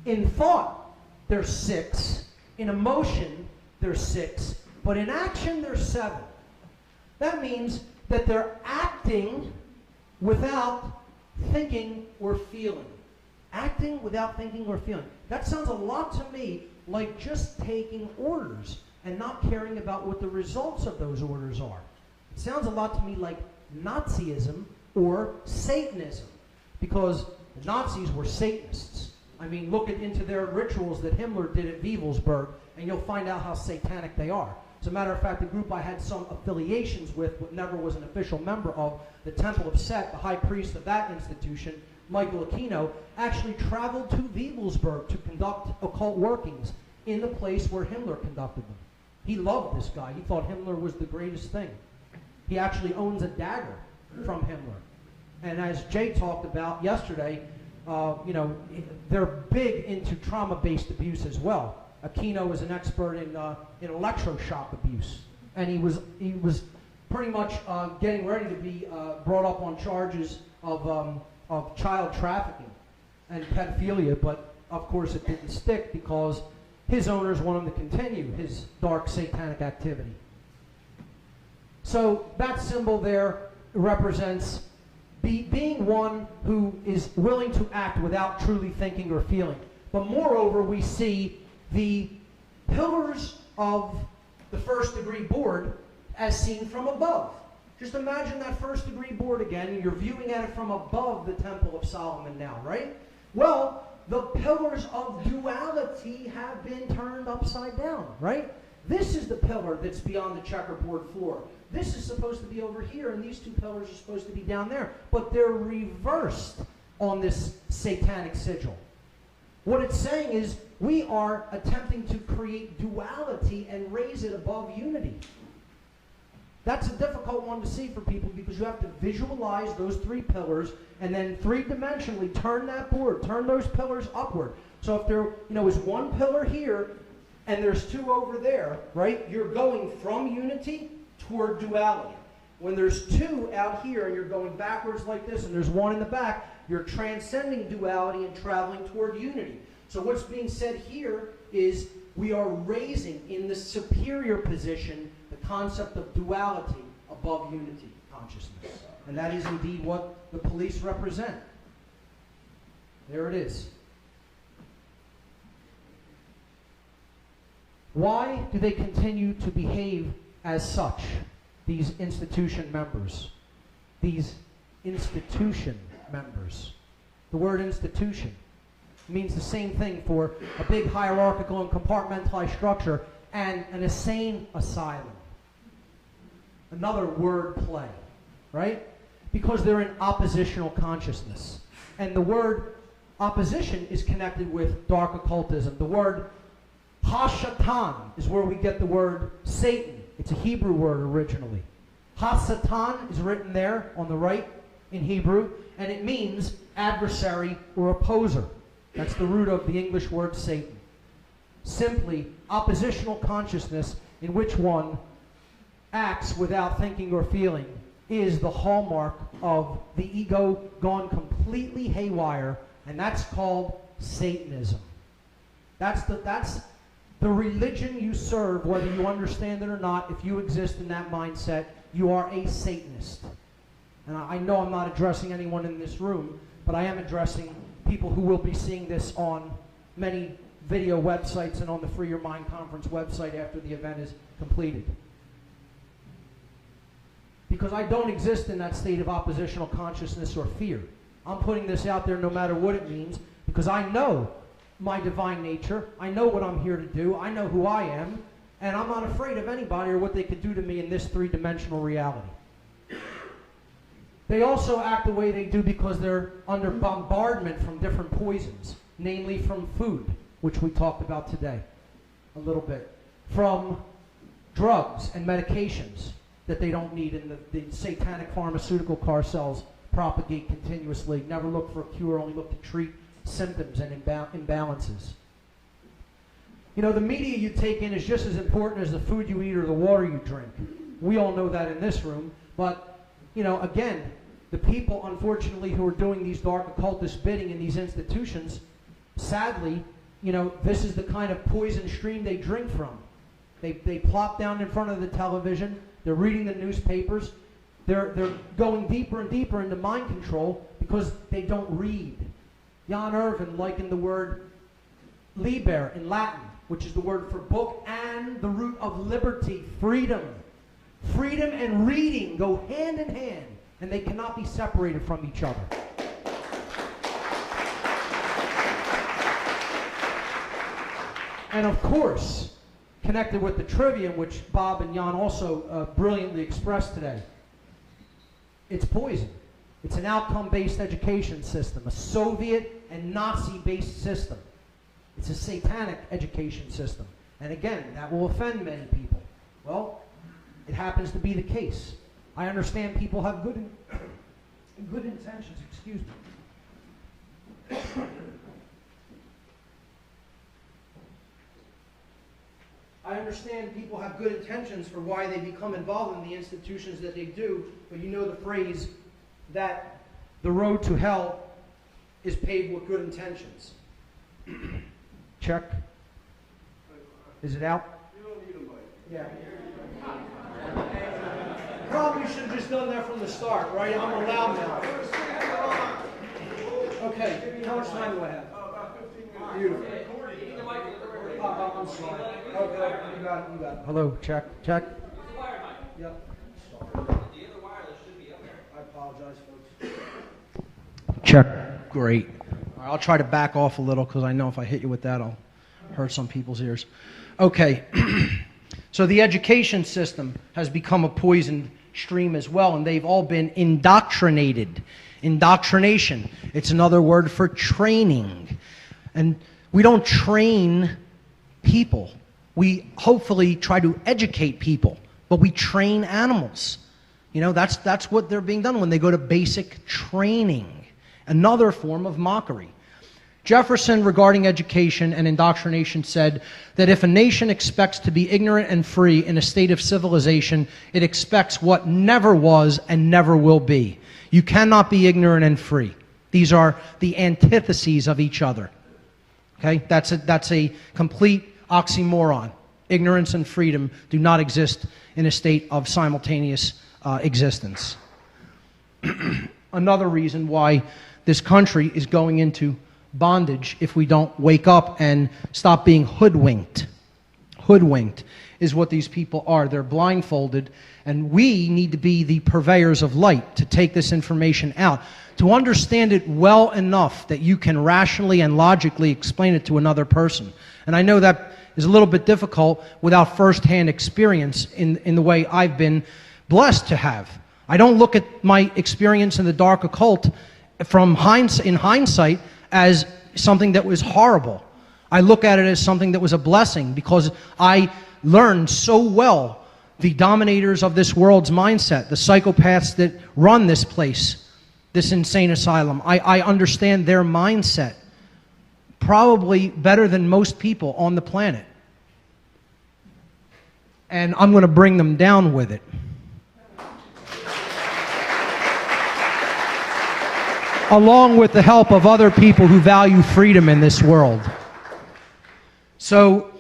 in thought there's 6, in emotion there's 6, but in action there's 7. That means that they're acting without thinking or feeling. Acting without thinking or feeling. That sounds a lot to me like just taking orders and not caring about what the results of those orders are. It sounds a lot to me like Nazism or Satanism, because the Nazis were Satanists. I mean, look into their rituals that Himmler did at Wewelsburg, and you'll find out how satanic they are. As a matter of fact, the group I had some affiliations with, but never was an official member of, the Temple of Set, the high priest of that institution, Michael Aquino, actually traveled to Wewelsburg to conduct occult workings in the place where Himmler conducted them. He loved this guy. He thought Himmler was the greatest thing. He actually owns a dagger from Himmler. And as Jay talked about yesterday, you know, they're big into trauma-based abuse as well. Aquino is an expert in electroshock abuse, and he was pretty much getting ready to be brought up on charges of child trafficking and pedophilia, but of course it didn't stick because his owners want him to continue his dark satanic activity. So that symbol there represents being one who is willing to act without truly thinking or feeling. But moreover, we see the pillars of the first degree board as seen from above. Just imagine that first degree board again, and you're viewing at it from above the Temple of Solomon now, right? Well, the pillars of duality have been turned upside down, right? This is the pillar that's beyond the checkerboard floor. This is supposed to be over here, and these two pillars are supposed to be down there. But they're reversed on this satanic sigil. What it's saying is we are attempting to create duality and raise it above unity. That's a difficult one to see for people because you have to visualize those three pillars and then three-dimensionally turn that board, turn those pillars upward. So if there is one pillar here and there's two over there, right, you're going from unity toward duality. When there's two out here and you're going backwards like this and there's one in the back, you're transcending duality and traveling toward unity. So what's being said here is we are raising in the superior position the concept of duality above unity consciousness. And that is indeed what the police represent. There it is. Why do they continue to behave as such, these institution members? These institution members. The word institution means the same thing for a big hierarchical and compartmentalized structure and an insane asylum. Another word play, right? Because they're in oppositional consciousness. And the word opposition is connected with dark occultism. The word Ha-Shatan is where we get the word Satan. It's a Hebrew word originally. Ha-Satan is written there on the right in Hebrew, and it means adversary or opposer. That's the root of the English word Satan. Simply oppositional consciousness in which one acts without thinking or feeling is the hallmark of the ego gone completely haywire, and that's called Satanism. That's the religion you serve, whether you understand it or not. If you exist in that mindset, you are a Satanist. And I know I'm not addressing anyone in this room, but I am addressing people who will be seeing this on many video websites and on the Free Your Mind Conference website after the event is completed. Because I don't exist in that state of oppositional consciousness or fear. I'm putting this out there no matter what it means, because I know my divine nature, I know what I'm here to do, I know who I am, and I'm not afraid of anybody or what they could do to me in this three-dimensional reality. They also act the way they do because they're under bombardment from different poisons, namely from food, which we talked about today a little bit, from drugs and medications that they don't need, and the satanic pharmaceutical cartels propagate continuously. Never look for a cure, only look to treat symptoms and imbalances. You know, the media you take in is just as important as the food you eat or the water you drink. We all know that in this room, but, you know, again, the people, unfortunately, who are doing these dark occultist bidding in these institutions, sadly, you know, this is the kind of poison stream they drink from. They plop down in front of the television, they're reading the newspapers, they're going deeper and deeper into mind control because they don't read. Jan Irvin likened the word liber in Latin, which is the word for book, and the root of liberty, freedom. Freedom and reading go hand in hand, and they cannot be separated from each other. And of course, connected with the trivium, which Bob and Jan also brilliantly expressed today, it's poison. It's an outcome-based education system, a Soviet and Nazi-based system. It's a satanic education system. And again, that will offend many people. Well, it happens to be the case. I understand people have good intentions, excuse me. I understand people have good intentions for why they become involved in the institutions that they do, but you know the phrase that the road to hell is paved with good intentions. Check. Is it out?
You don't need a mic.
Yeah. Probably should have just done that from the start, right? I'm allowed now. Okay, how much time do I have?
About 15 minutes.
Beautiful. I'm sorry. Okay, you got it. Hello, check. Yep. I apologize, folks. Check. Great. All right, I'll try to back off a little because I know if I hit you with that, I'll hurt some people's ears. Okay. So the education system has become a poisoned stream as well, and they've all been indoctrinated. Indoctrination. It's another word for training. And we don't train people. We hopefully try to educate people, but we train animals. You know, that's what they're being done when they go to basic training. Another form of mockery. Jefferson, regarding education and indoctrination, said that if a nation expects to be ignorant and free in a state of civilization, it expects what never was and never will be. You cannot be ignorant and free. These are the antitheses of each other. Okay? That's a complete oxymoron. Ignorance and freedom do not exist in a state of simultaneous existence. Another reason why this country is going into bondage, if we don't wake up and stop being hoodwinked. Hoodwinked is what these people are. They're blindfolded, and we need to be the purveyors of light to take this information out, to understand it well enough that you can rationally and logically explain it to another person. And I know that is a little bit difficult without first-hand experience in the way I've been blessed to have. I don't look at my experience in the dark occult in hindsight as something that was horrible. I look at it as something that was a blessing because I learned so well the dominators of this world's mindset, the psychopaths that run this place, this insane asylum. I understand their mindset probably better than most people on the planet. And I'm going to bring them down with it. Along with the help of other people who value freedom in this world. So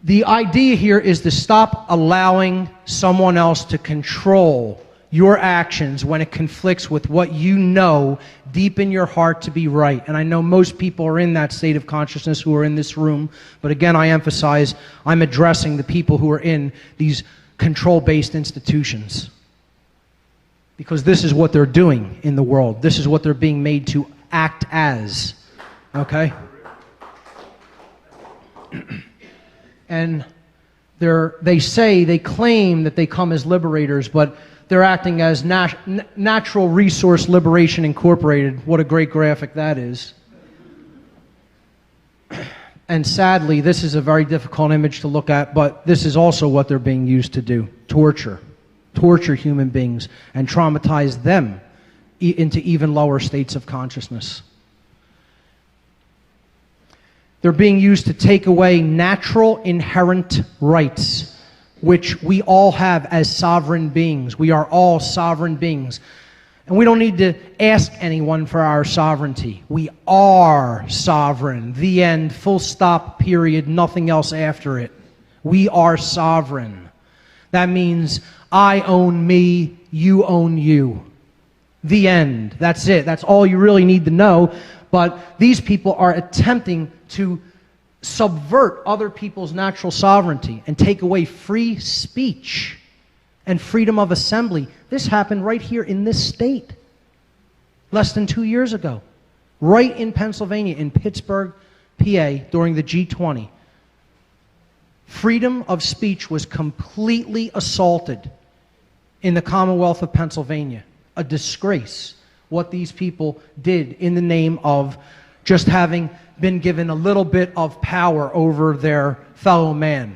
the idea here is to stop allowing someone else to control your actions when it conflicts with what you know deep in your heart to be right. And I know most people are in that state of consciousness who are in this room, but again, I emphasize I'm addressing the people who are in these control-based institutions. Because this is what they're doing in the world. This is what they're being made to act as. Okay? And they claim that they come as liberators, but they're acting as Natural Resource Liberation Incorporated. What a great graphic that is. And sadly, this is a very difficult image to look at, but this is also what they're being used to do. Torture human beings and traumatize them into even lower states of consciousness. They're being used to take away natural inherent rights, which we all have as sovereign beings. We are all sovereign beings. And we don't need to ask anyone for our sovereignty. We are sovereign. The end, full stop, period, nothing else after it. We are sovereign. That means I own me, you own you. The end. That's it. That's all you really need to know. But these people are attempting to subvert other people's natural sovereignty and take away free speech and freedom of assembly. This happened right here in this state less than 2 years ago. Right in Pennsylvania, in Pittsburgh, PA, during the G20. Freedom of speech was completely assaulted in the Commonwealth of Pennsylvania. A disgrace what these people did in the name of just having been given a little bit of power over their fellow man.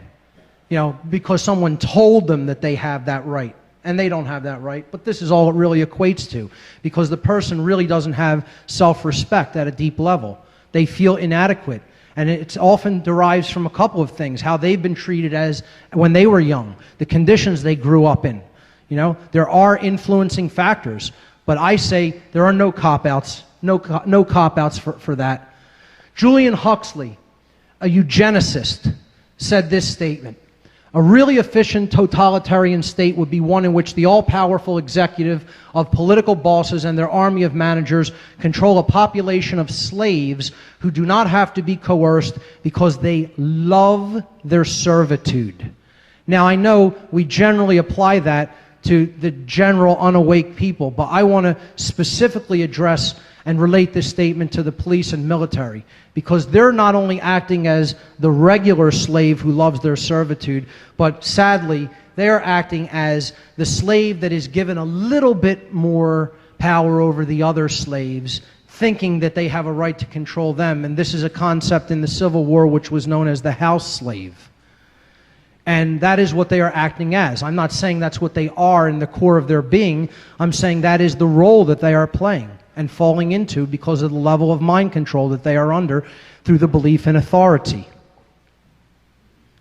You know, because someone told them that they have that right. And they don't have that right, but this is all it really equates to. Because the person really doesn't have self-respect at a deep level. They feel inadequate. And it often derives from a couple of things. How they've been treated as when they were young. The conditions they grew up in. You know, there are influencing factors. But I say there are no cop-outs. No cop-outs for that. Julian Huxley, a eugenicist, said this statement. A really efficient totalitarian state would be one in which the all-powerful executive of political bosses and their army of managers control a population of slaves who do not have to be coerced because they love their servitude. Now, I know we generally apply that to the general unawake people, but I want to specifically address and relate this statement to the police and military, because they're not only acting as the regular slave who loves their servitude, but sadly, they're acting as the slave that is given a little bit more power over the other slaves, thinking that they have a right to control them. And this is a concept in the Civil War which was known as the house slave. And that is what they are acting as. I'm not saying that's what they are in the core of their being. I'm saying that is the role that they are playing and falling into because of the level of mind control that they are under through the belief in authority.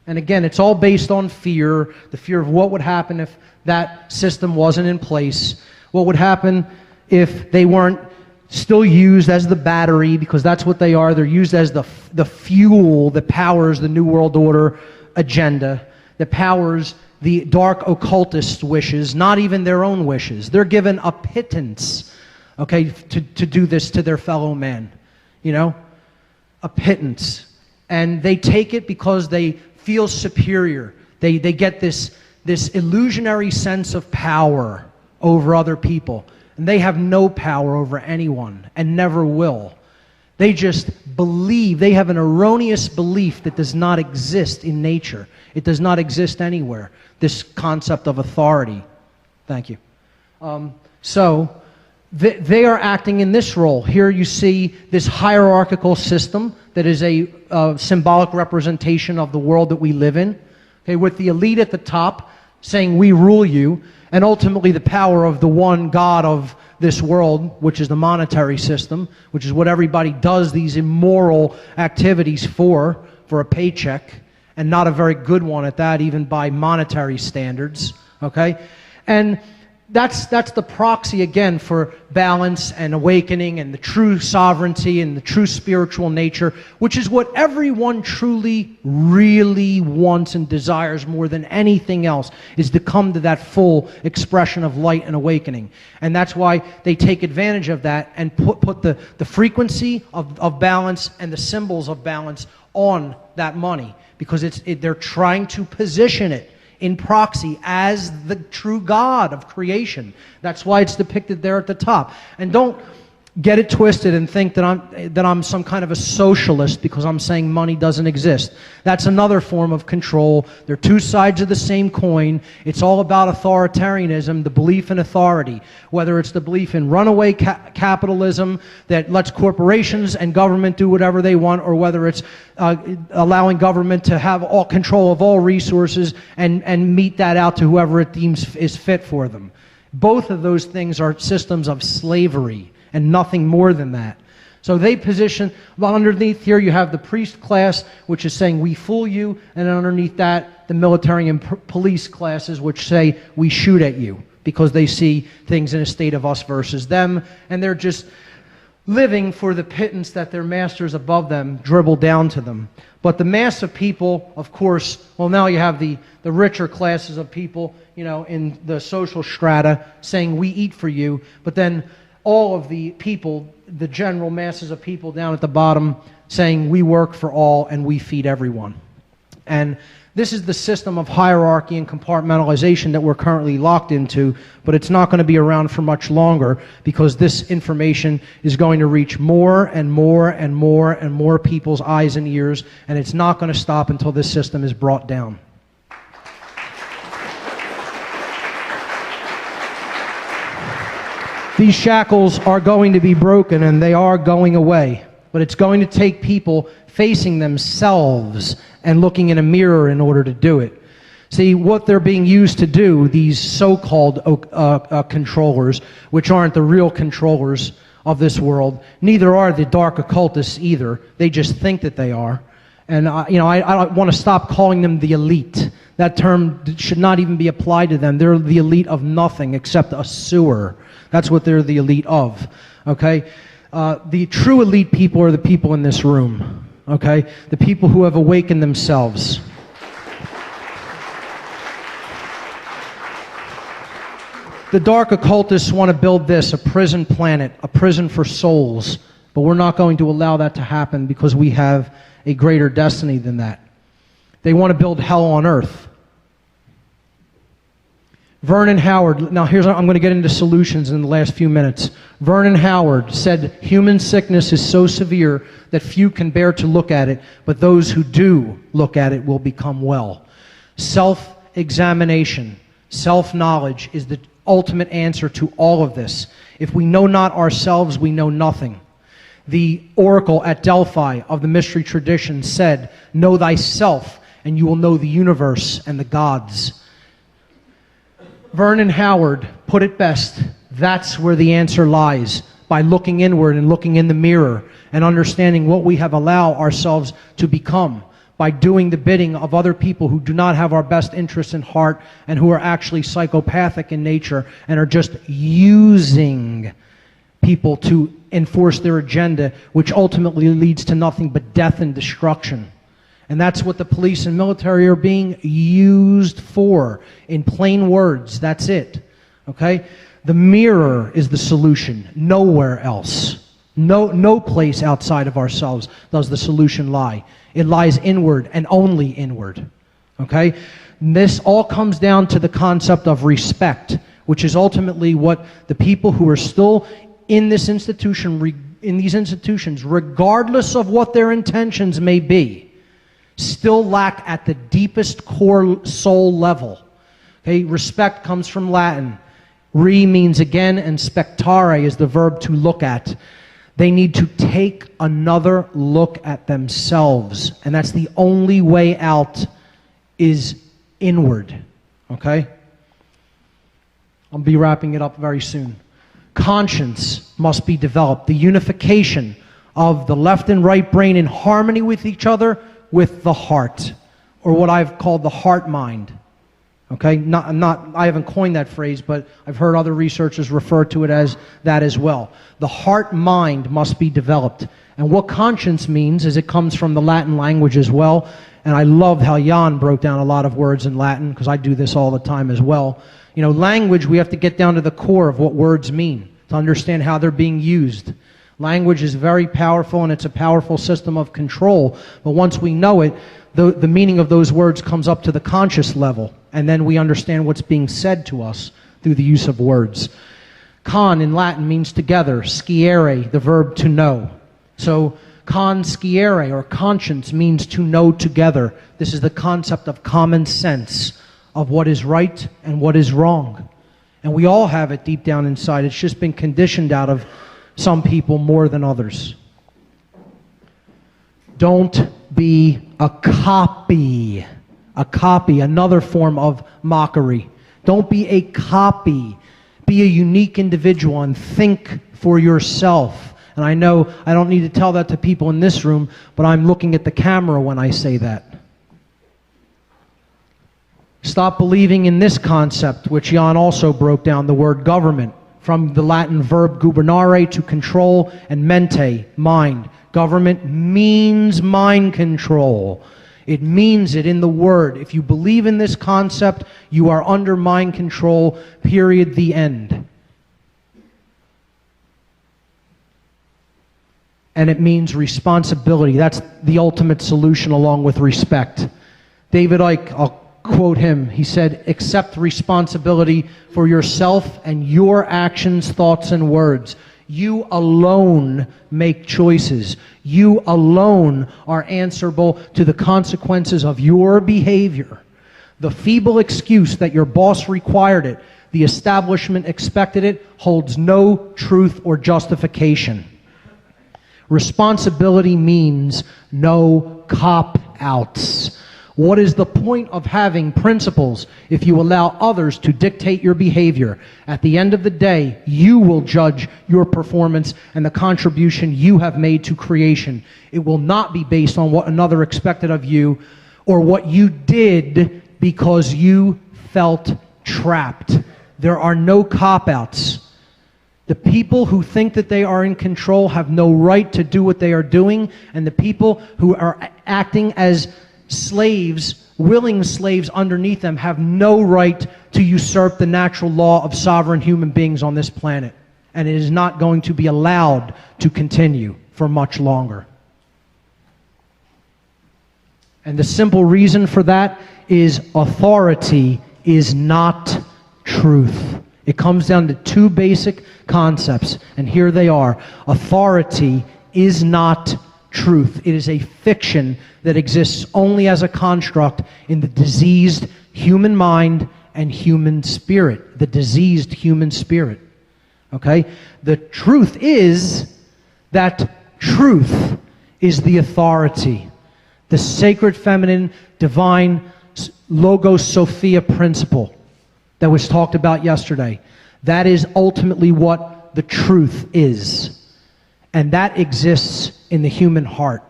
And again, it's all based on fear, the fear of what would happen if that system wasn't in place, what would happen if they weren't still used as the battery, because that's what they are. They're used as the fuel that powers the New World Order agenda, that powers the dark occultist wishes, not even their own wishes. They're given a pittance, okay, to do this to their fellow man, you know, a pittance. And they take it because they feel superior. They get this illusionary sense of power over other people. And they have no power over anyone and never will. They just believe, they have an erroneous belief that does not exist in nature. It does not exist anywhere, this concept of authority. Thank you. They are acting in this role. Here you see this hierarchical system that is a symbolic representation of the world that we live in, okay, with the elite at the top saying, we rule you, and ultimately the power of the one God of this world, which is the monetary system, which is what everybody does these immoral activities for a paycheck, and not a very good one at that, even by monetary standards, okay? And that's the proxy, again, for balance and awakening and the true sovereignty and the true spiritual nature, which is what everyone truly, really wants and desires more than anything else, is to come to that full expression of light and awakening. And that's why they take advantage of that and put the frequency of balance and the symbols of balance on that money, because they're trying to position it in proxy as the true God of creation. That's why it's depicted there at the top. And don't get it twisted and think that I'm some kind of a socialist because I'm saying money doesn't exist. That's another form of control. They're two sides of the same coin. It's all about authoritarianism, the belief in authority, whether it's the belief in runaway capitalism that lets corporations and government do whatever they want, or whether it's allowing government to have all control of all resources and mete that out to whoever it deems is fit for them. Both of those things are systems of slavery and nothing more than that. So they position, well, underneath here you have the priest class, which is saying we fool you, and underneath that the military and police classes, which say we shoot at you, because they see things in a state of us versus them, and they're just living for the pittance that their masters above them dribble down to them. But the mass of people, of course, well, now you have the richer classes of people, you know, in the social strata saying we eat for you, but then all of the people, the general masses of people down at the bottom saying we work for all and we feed everyone. And this is the system of hierarchy and compartmentalization that we're currently locked into, but it's not going to be around for much longer, because this information is going to reach more and more and more and more people's eyes and ears, and it's not going to stop until this system is brought down. These shackles are going to be broken, and they are going away. But it's going to take people facing themselves and looking in a mirror in order to do it. See, what they're being used to do, these so-called controllers, which aren't the real controllers of this world, neither are the dark occultists either. They just think that they are. And I want to stop calling them the elite. That term should not even be applied to them. They're the elite of nothing except a sewer. That's what they're the elite of, okay? The true elite people are the people in this room, okay? The people who have awakened themselves. The dark occultists want to build this, a prison planet, a prison for souls. But we're not going to allow that to happen because we have a greater destiny than that. They want to build hell on earth. Vernon Howard, now I'm going to get into solutions in the last few minutes. Vernon Howard said, human sickness is so severe that few can bear to look at it, but those who do look at it will become well. Self-examination, self-knowledge is the ultimate answer to all of this. If we know not ourselves, we know nothing. The oracle at Delphi of the mystery tradition said, know thyself, and you will know the universe and the gods. Vernon Howard put it best. That's where the answer lies, by looking inward and looking in the mirror and understanding what we have allowed ourselves to become, by doing the bidding of other people who do not have our best interests in heart and who are actually psychopathic in nature and are just using people to enforce their agenda, which ultimately leads to nothing but death and destruction. And that's what the police and military are being used for. In plain words, that's it. Okay? The mirror is the solution. Nowhere else. No place outside of ourselves does the solution lie. It lies inward and only inward. Okay? And this all comes down to the concept of respect, which is ultimately what the people who are still in this institution, in these institutions, regardless of what their intentions may be, still lack at the deepest core soul level. Okay, respect comes from Latin. Re means again, and spectare is the verb to look at. They need to take another look at themselves, and that's the only way out is inward. Okay? I'll be wrapping it up very soon. Conscience must be developed. The unification of the left and right brain in harmony with each other, with the heart, or what I've called the heart mind. Okay, I haven't coined that phrase, but I've heard other researchers refer to it as that as well. The heart mind must be developed. And what conscience means is it comes from the Latin language as well. And I love how Jan broke down a lot of words in Latin, because I do this all the time as well. You know, language, we have to get down to the core of what words mean to understand how they're being used. Language is very powerful, and it's a powerful system of control. But once we know it, the meaning of those words comes up to the conscious level, and then we understand what's being said to us through the use of words. Con in Latin means together, sciere, the verb to know. So consciere, or conscience, means to know together. This is the concept of common sense, of what is right and what is wrong. And we all have it deep down inside. It's just been conditioned out of some people more than others. Don't be a copy. A copy, another form of mockery. Don't be a copy. Be a unique individual and think for yourself. And I know I don't need to tell that to people in this room, but I'm looking at the camera when I say that. Stop believing in this concept, which Jan also broke down, the word government, from the Latin verb gubernare, to control, and mente, mind. Government means mind control. It means it in the word. If you believe in this concept, you are under mind control, period, the end. And it means responsibility. That's the ultimate solution along with respect. David Icke, I'll quote him. He said, accept responsibility for yourself and your actions, thoughts, and words. You alone make choices. You alone are answerable to the consequences of your behavior. The feeble excuse that your boss required it, the establishment expected it, holds no truth or justification. Responsibility means no cop-outs. What is the point of having principles if you allow others to dictate your behavior? At the end of the day, you will judge your performance and the contribution you have made to creation. It will not be based on what another expected of you or what you did because you felt trapped. There are no cop-outs. The people who think that they are in control have no right to do what they are doing, and the people who are acting as slaves, willing slaves underneath them, have no right to usurp the natural law of sovereign human beings on this planet. And it is not going to be allowed to continue for much longer. And the simple reason for that is authority is not truth. It comes down to two basic concepts, and here they are. Authority is not truth. It is a fiction that exists only as a construct in the diseased human mind and human spirit. The diseased human spirit. Okay? The truth is that truth is the authority. The sacred feminine, divine, Logos Sophia principle that was talked about yesterday. That is ultimately what the truth is. And that exists in the human heart.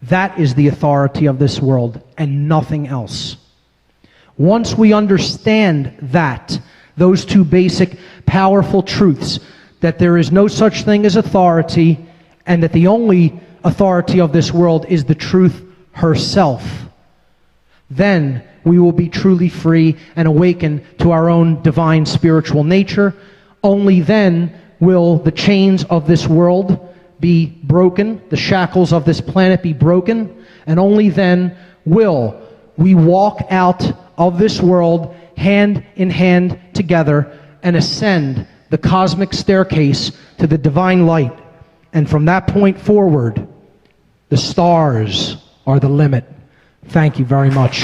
That is the authority of this world and nothing else. Once we understand that, those two basic powerful truths, that there is no such thing as authority and that the only authority of this world is the truth herself, then we will be truly free and awaken to our own divine spiritual nature. Only then will the chains of this world be broken, the shackles of this planet be broken, and only then will we walk out of this world hand in hand together and ascend the cosmic staircase to the divine light. And from that point forward, the stars are the limit. Thank you very much.